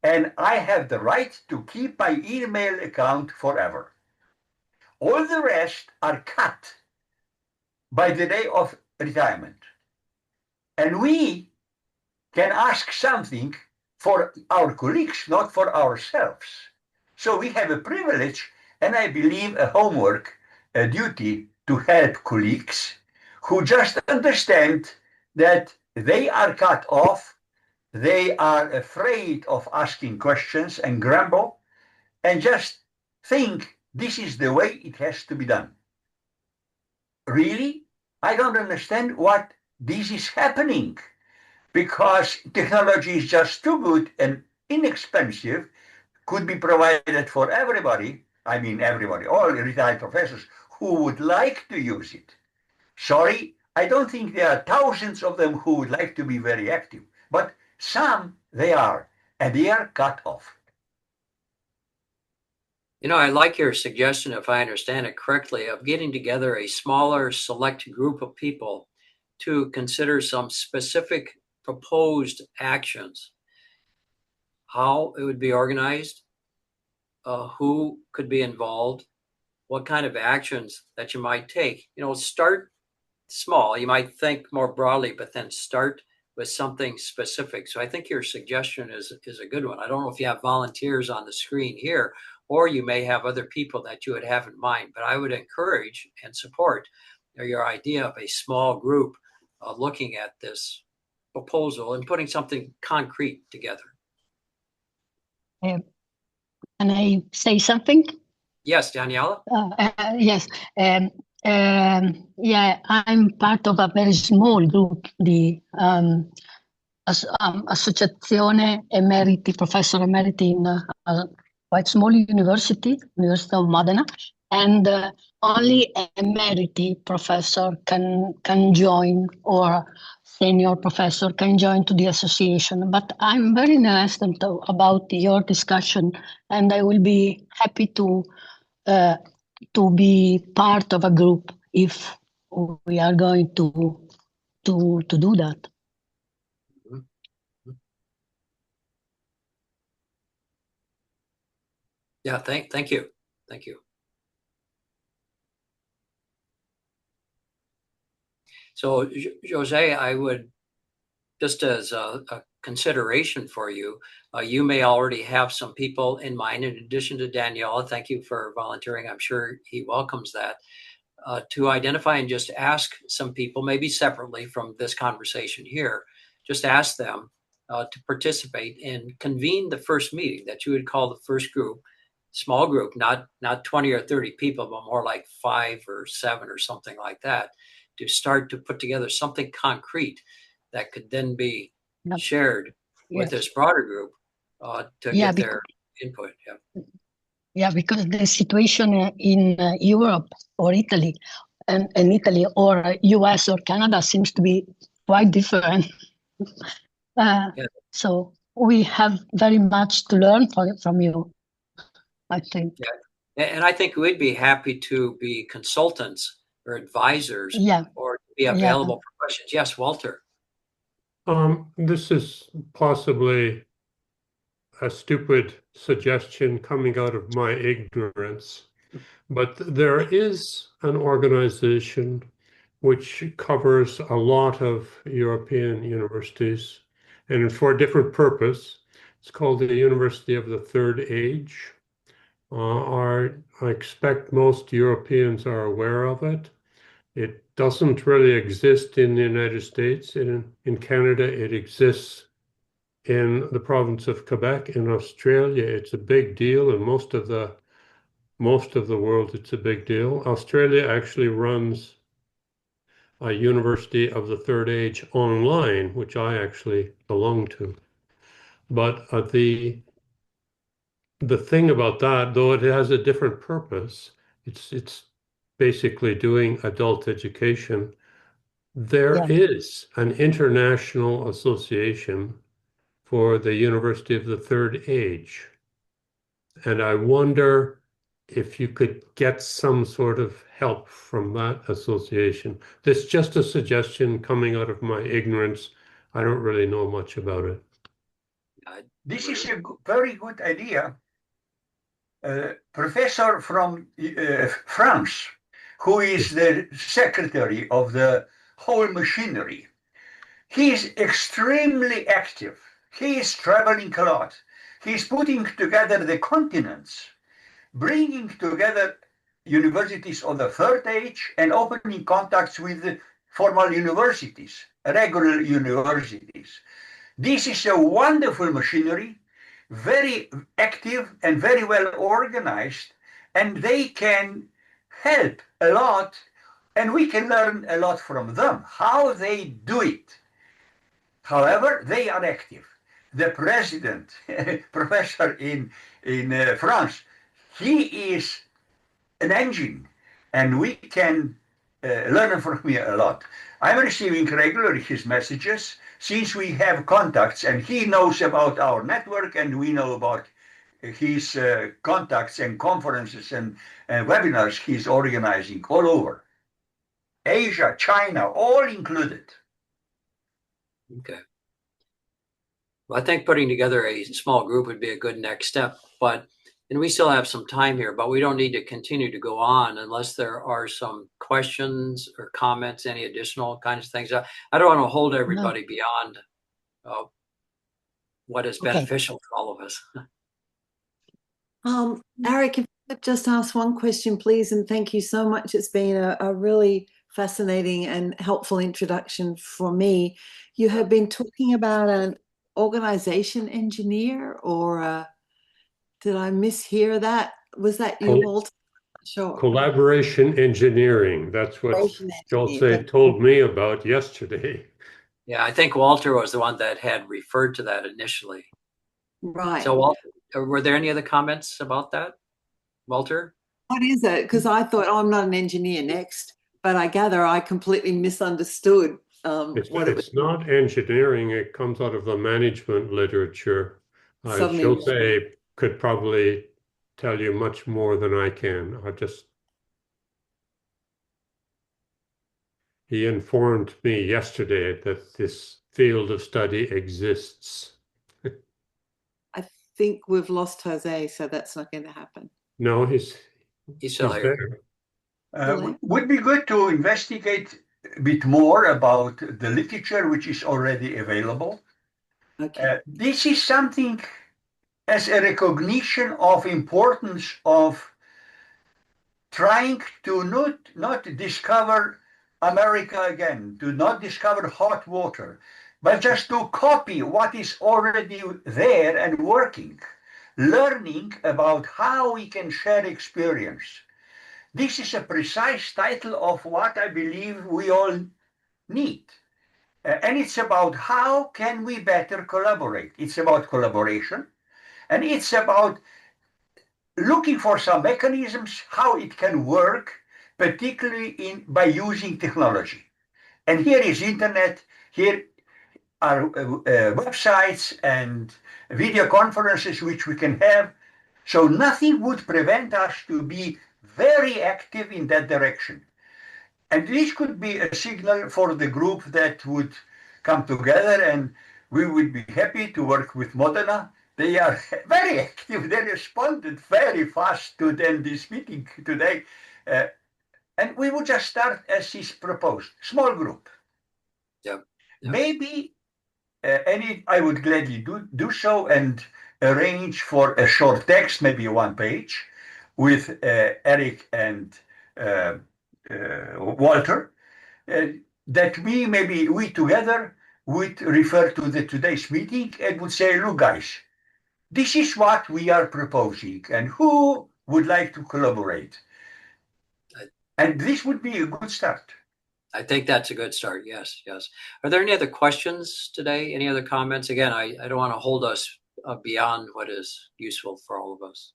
And I have the right to keep my email account forever. All the rest are cut by the day of retirement. And we can ask something for our colleagues, not for ourselves. So we have a privilege, and I believe a homework, a duty to help colleagues who just understand that they are cut off, they are afraid of asking questions and grumble, and just think this is the way it has to be done. Really, I don't understand what this is happening, because technology is just too good and inexpensive, could be provided for everybody. I mean, everybody, all retired professors who would like to use it. Sorry, I don't think there are thousands of them who would like to be very active, but some they are, and they are cut off. You know, I like your suggestion, if I understand it correctly, of getting together a smaller select group of people to consider some specific proposed actions, how it would be organized, who could be involved, what kind of actions that you might take. You know, start small. You might think more broadly, but then start with something specific. So I think your suggestion is a good one. I don't know if you have volunteers on the screen here, or you may have other people that you would have in mind, but I would encourage and support your idea of a small group looking at this proposal and putting something concrete together. Can I say something? Yes, Daniela? Yes. Yeah, I'm part of a very small group, the Associazione Emeriti, Professor Emeriti in a quite small University of Modena, and only emeriti professor can join, or senior professor can join to the association. But I'm very interested about your discussion, and I will be happy to be part of a group if we are going to do that. Yeah, thank you. Thank you. So, Jose, I would, just as a consideration for you, you may already have some people in mind in addition to Daniela. Thank you for volunteering. I'm sure he welcomes that. to identify and just ask some people, maybe separately from this conversation here, just ask them to participate and convene the first meeting that you would call the first group, small group, not 20 or 30 people, but more like 5 or 7 or something like that, to start to put together something concrete that could then be shared with this broader group to get their input. Yeah, because the situation in Europe or Italy and Italy or US or Canada seems to be quite different. So we have very much to learn from you, I think. Yeah. And I think we'd be happy to be consultants or advisors or be available for questions. Yes, Walter. This is possibly a stupid suggestion coming out of my ignorance, but there is an organization which covers a lot of European universities, and for a different purpose. It's called the University of the Third Age. I expect most Europeans are aware of it. It doesn't really exist in the United States. In Canada, it exists in the province of Quebec. In Australia, it's a big deal. In most of the world, it's a big deal. Australia actually runs a University of the Third Age online, which I actually belong to. But the thing about that, though it has a different purpose, it's basically doing adult education. There is an international association for the University of the Third Age. And I wonder if you could get some sort of help from that association. This is just a suggestion coming out of my ignorance. I don't really know much about it. This is a very good idea. Professor from France, who is the secretary of the whole machinery, he is extremely active. He is traveling a lot. He is putting together the continents, bringing together universities of the third age and opening contacts with formal universities, regular universities. This is a wonderful machinery, very active and very well organized, and they can help a lot, and we can learn a lot from them, how they do it. However, they are active. The president, professor in France, he is an engine, and we can learn from him a lot. I'm receiving regularly his messages since we have contacts, and he knows about our network, and we know about his contacts and conferences and webinars he's organizing all over. Asia, China, all included. Okay. Well, I think putting together a small group would be a good next step, and we still have some time here, but we don't need to continue to go on unless there are some questions or comments, any additional kinds of things. I don't want to hold everybody beyond what is beneficial for all of us. Eric, if I could just ask one question, please, and thank you so much. It's been a really fascinating and helpful introduction for me. You have been talking about an organization engineer, or did I mishear that? Was that you, Walter? Sure. Collaboration engineering. That's what Schultze told me about yesterday. Yeah, I think Walter was the one that had referred to that initially. Right. So, Walter, were there any other comments about that, Walter? What is it? Because I thought, I'm not an engineer next, but I gather I completely misunderstood. It's not engineering. It comes out of the management literature. Schultze could probably tell you much more than I can. He informed me yesterday that this field of study exists. I think we've lost Jose, so that's not going to happen. No, he's still there. Would be good to investigate a bit more about the literature which is already available. Okay. This is something as a recognition of importance of trying to not discover America again, to not discover hot water, but just to copy what is already there and working, learning about how we can share experience. This is a precise title of what I believe we all need. And it's about how can we better collaborate. It's about collaboration, and it's about looking for some mechanisms how it can work, particularly by using technology. And here is internet, here are websites and video conferences which we can have. So nothing would prevent us to be very active in that direction. And this could be a signal for the group that would come together, and we would be happy to work with Modena. They are very active. They responded very fast to this meeting today. And we would just start as is proposed, small group. Yep. Maybe, I would gladly do so and arrange for a short text, maybe 1 page, with Eric and Walter, that we together would refer to today's meeting and would say, look, guys, this is what we are proposing, and who would like to collaborate? And this would be a good start. I think that's a good start. Yes, yes. Are there any other questions today? Any other comments? Again, I don't want to hold us beyond what is useful for all of us.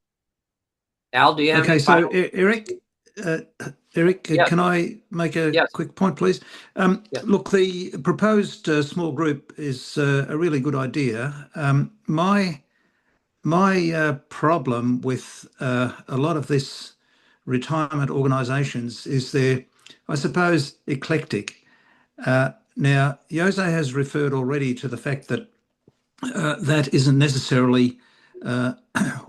Al, do you have Okay, any so final... Eric, Yes. can I make a Yes. quick point, please? Yes. Look, the proposed small group is a really good idea. My problem with a lot of this retirement organisations is they're, I suppose, eclectic. Now, Jose has referred already to the fact that that isn't necessarily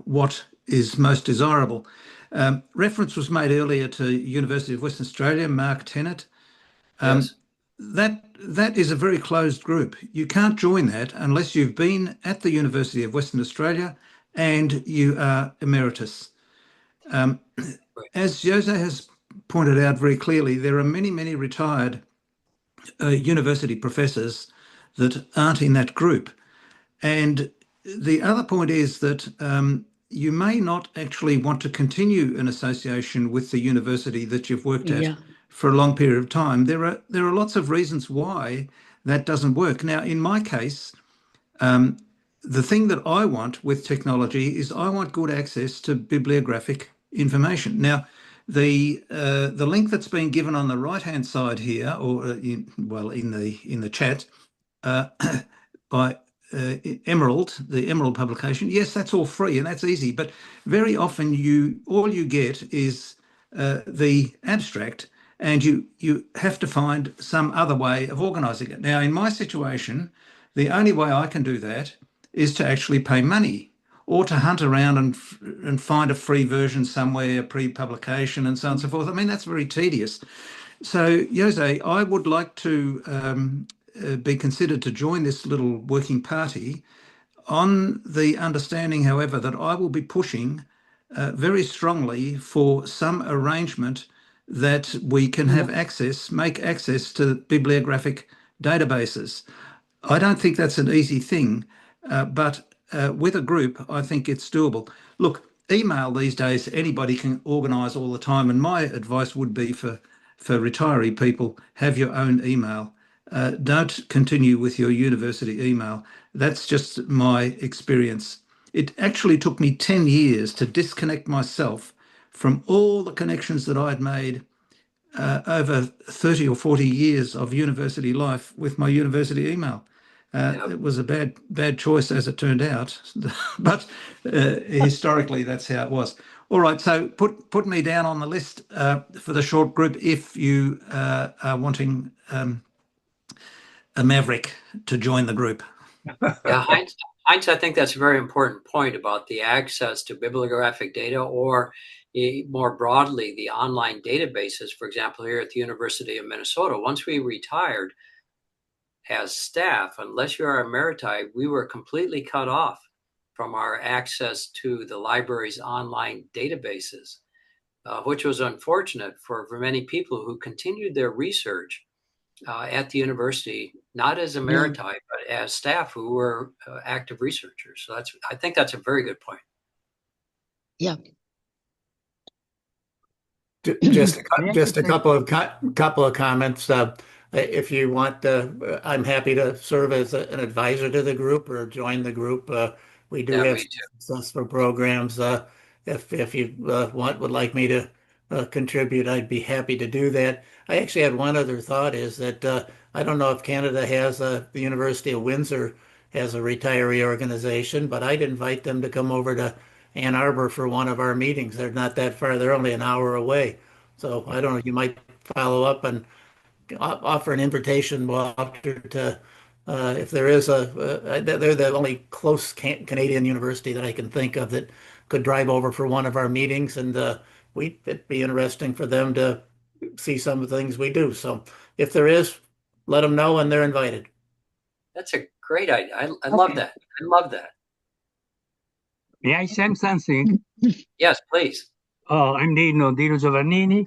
what is most desirable. Reference was made earlier to University of Western Australia, Mark Tennant. Yes. That is a very closed group. You can't join that unless you've been at the University of Western Australia and you are emeritus. As Jose has pointed out very clearly, there are many, many retired university professors that aren't in that group. And the other point is that you may not actually want to continue an association with the university that you've worked at for a long period of time. There are lots of reasons why that doesn't work. Now, in my case, the thing that I want with technology is I want good access to bibliographic information. Now, the link that's been given on the right-hand side here, or in the chat, by the Emerald publication, yes, that's all free and that's easy. But very often, all you get is the abstract, and you have to find some other way of organising it. Now, in my situation, the only way I can do that is to actually pay money, or to hunt around and find a free version somewhere, pre-publication, and so on and so forth. I mean, that's very tedious. So, Jose, I would like to be considered to join this little working party, on the understanding, however, that I will be pushing very strongly for some arrangement that we can have make access to bibliographic databases. I don't think that's an easy thing, but with a group, I think it's doable. Look, email these days, anybody can organise all the time, and my advice would be for retiree people, have your own email. Don't continue with your university email. That's just my experience. It actually took me 10 years to disconnect myself from all the connections that I'd made over 30 or 40 years of university life with my university email. It was a bad choice, as it turned out, but historically that's how it was. All right, so put me down on the list for the short group if you are wanting a maverick to join the group. Yeah, Heinz, I think that's a very important point about the access to bibliographic data, or more broadly, the online databases. For example, here at the University of Minnesota, once we retired as staff, unless you are emeriti, we were completely cut off from our access to the library's online databases. which was unfortunate for many people who continued their research at the university, not as emeriti, but as staff who were active researchers. So I think that's a very good point. Yeah. Just a couple of comments. If you want, I'm happy to serve as an advisor to the group or join the group. We do have successful programs. If you would like me to contribute, I'd be happy to do that. I actually had one other thought is that I don't know if Canada has the University of Windsor has a retiree organization, but I'd invite them to come over to Ann Arbor for one of our meetings. They're not that far. They're only an hour away. So I don't know, you might follow up and offer an invitation, Walter, to if there is they're the only close Canadian university that I can think of that could drive over for one of our meetings, and it'd be interesting for them to see some of the things we do. So if there is, let them know, and they're invited. That's a great idea. I love that. I love that. May I say something? Yes, please. Oh, I'm Dino Giovannini.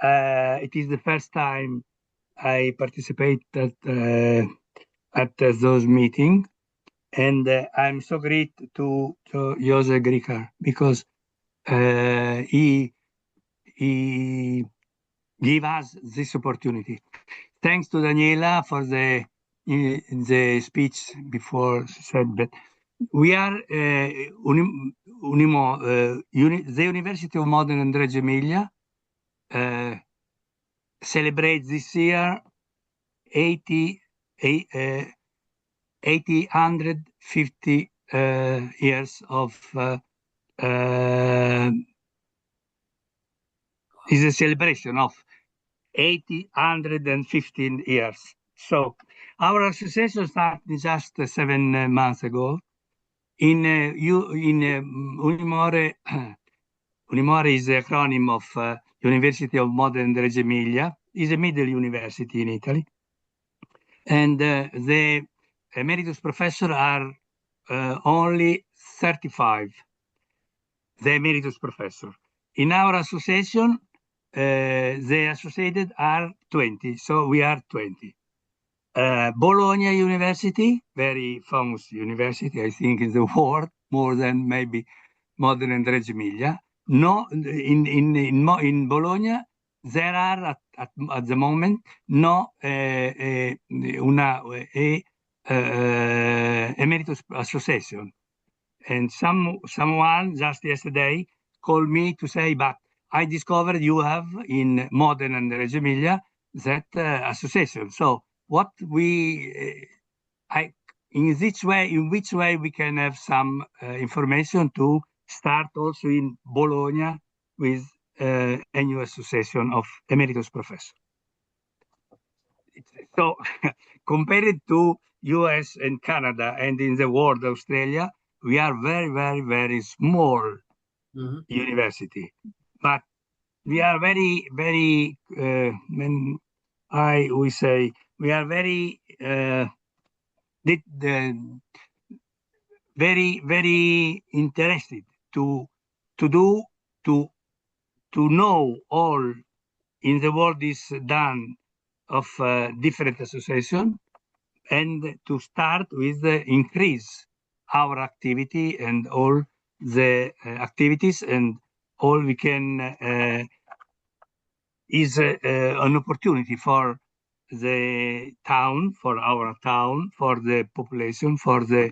It is the first time I participate at those meetings, and I'm so grateful to Jose Gricker because he gave us this opportunity. Thanks to Daniela for the speech before she said that we are the University of Modena and Reggio Emilia celebrates this year 850 years of is a celebration of 815 years. So our association started just 7 months ago. In Unimore, Unimore is the acronym of University of Modena and Reggio Emilia. It's a middle university in Italy. And the emeritus professors are only 35, the emeritus professor. In our association, the associated are 20, so we are 20. Bologna University, very famous university, I think, in the world, more than maybe Modena and Reggio Emilia. No, in Bologna, there are at the moment no emeritus association. And someone just yesterday called me to say, but I discovered you have in Modena and Reggio Emilia that association. So what in which way we can have some information to start also in Bologna with a new association of emeritus professors. So compared to US and Canada and in the world, Australia, we are very, very, very small university. But we are very, very, we say, we are very, very, very interested to know all in the world is done of different association and to start with the increase our activity and all the activities and all we can is an opportunity for the town, for our town, for the population, for the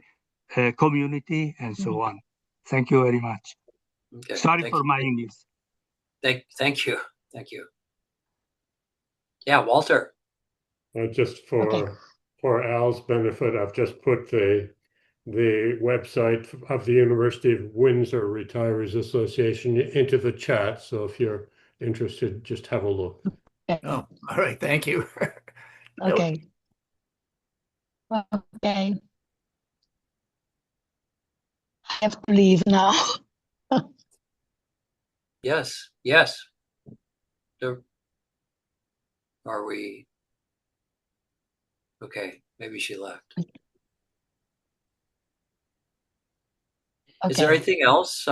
community, and so on. Thank you very much. Okay, sorry for my English. Thank you. Thank you. Yeah, Walter. Just for Al's benefit, I've just put the website of the University of Windsor Retirees Association into the chat. So if you're interested, just have a look. Oh, all right. Thank you. Okay. Okay. I have to leave now. Yes. Yes. Are we? Okay. Maybe she left. Okay. Is there anything else?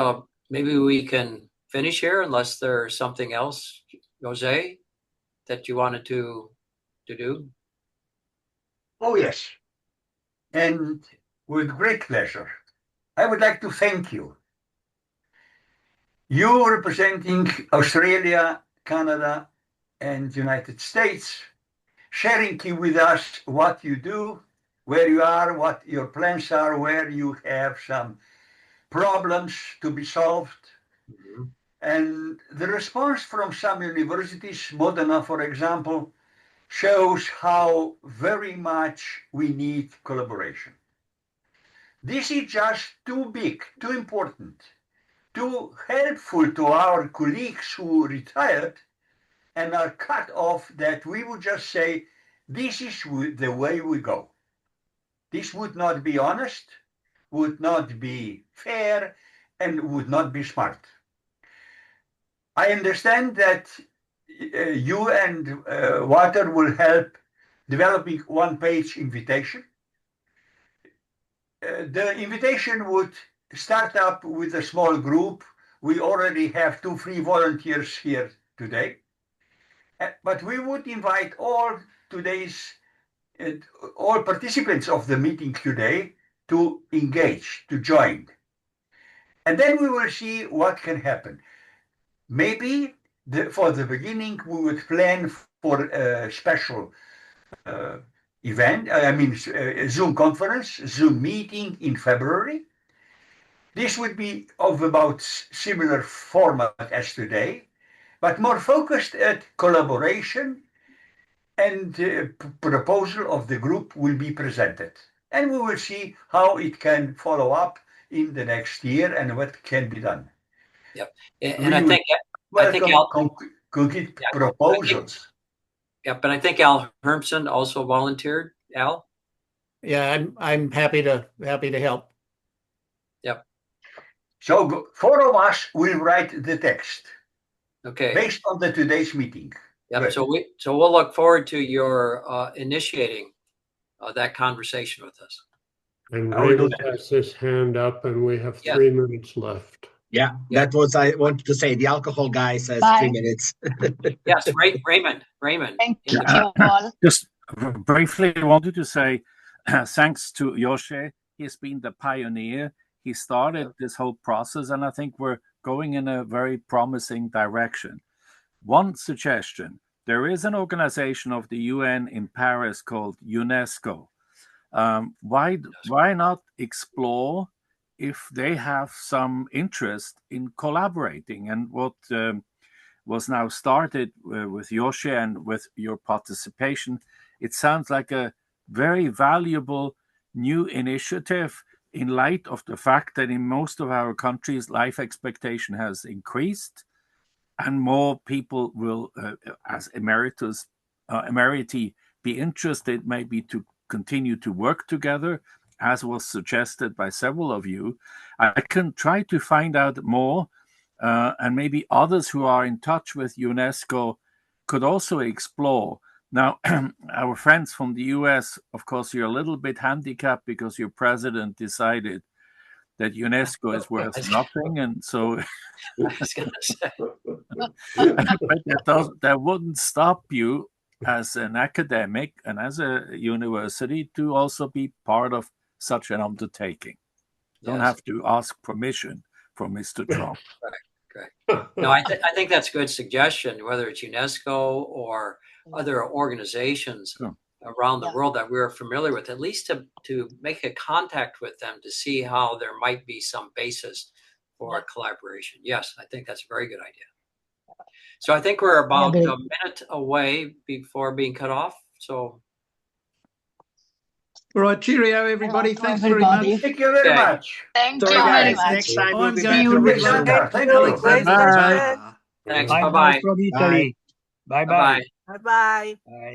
Maybe we can finish here unless there's something else, Jose, that you wanted to do? Oh, yes. And with great pleasure. I would like to thank you. You representing Australia, Canada, and United States, sharing with us what you do, where you are, what your plans are, where you have some problems to be solved. Mm-hmm. And the response from some universities, Modena, for example, shows how very much we need collaboration. This is just too big, too important, too helpful to our colleagues who retired and are cut off that we would just say, this is the way we go. This would not be honest, would not be fair, and would not be smart. I understand that you and Walter will help developing one-page invitation. The invitation would start up with a small group. We already have 2 free volunteers here today. But we would invite all participants of the meeting today to engage, to join. And then we will see what can happen. Maybe for the beginning, we would plan for a special event, a Zoom conference, Zoom meeting in February. This would be of about similar format as today, but more focused at collaboration, and proposal of the group will be presented. And we will see how it can follow up in the next year and what can be done. Yep. And I think concrete proposals. Yep, and I think Al Hermsen also volunteered. Al? Yeah, I'm happy to help. Yep. So 4 of us will write the text. Okay. Based on today's meeting. Yep. So we'll look forward to your initiating that conversation with us. And Raymond has his hand up, and we have 3 minutes left. Yeah, that was I wanted to say. The alcohol guy says 3 minutes. Yes, Raymond. Thank you all. Just briefly, I wanted to say thanks to Jose. He's been the pioneer. He started this whole process, and I think we're going in a very promising direction. One suggestion: there is an organization of the UN in Paris called UNESCO. Why not explore if they have some interest in collaborating? And what was now started with Jose and with your participation, it sounds like a very valuable new initiative in light of the fact that in most of our countries, life expectation has increased, and more people will, as emeriti, be interested maybe to continue to work together, as was suggested by several of you. I can try to find out more, and maybe others who are in touch with UNESCO could also explore. Now, our friends from the US, of course, you're a little bit handicapped because your president decided that UNESCO is worth nothing, and so but that wouldn't stop you as an academic and as a university to also be part of such an undertaking. Don't have to ask permission from Mr. Trump. Right. No, I think that's a good suggestion, whether it's UNESCO or other organizations around the world that we're familiar with, at least to make a contact with them to see how there might be some basis for collaboration. Yes, I think that's a very good idea. So I think we're about a minute away before being cut off. So. All right, cheerio, everybody. Thanks very much. Thank you very much. Thank you very much. Next time we'll I'm be going back to to Thank you. Alexander. Thanks. Bye Bye-bye. from Italy. Bye-bye. Bye-bye. Bye-bye. Bye.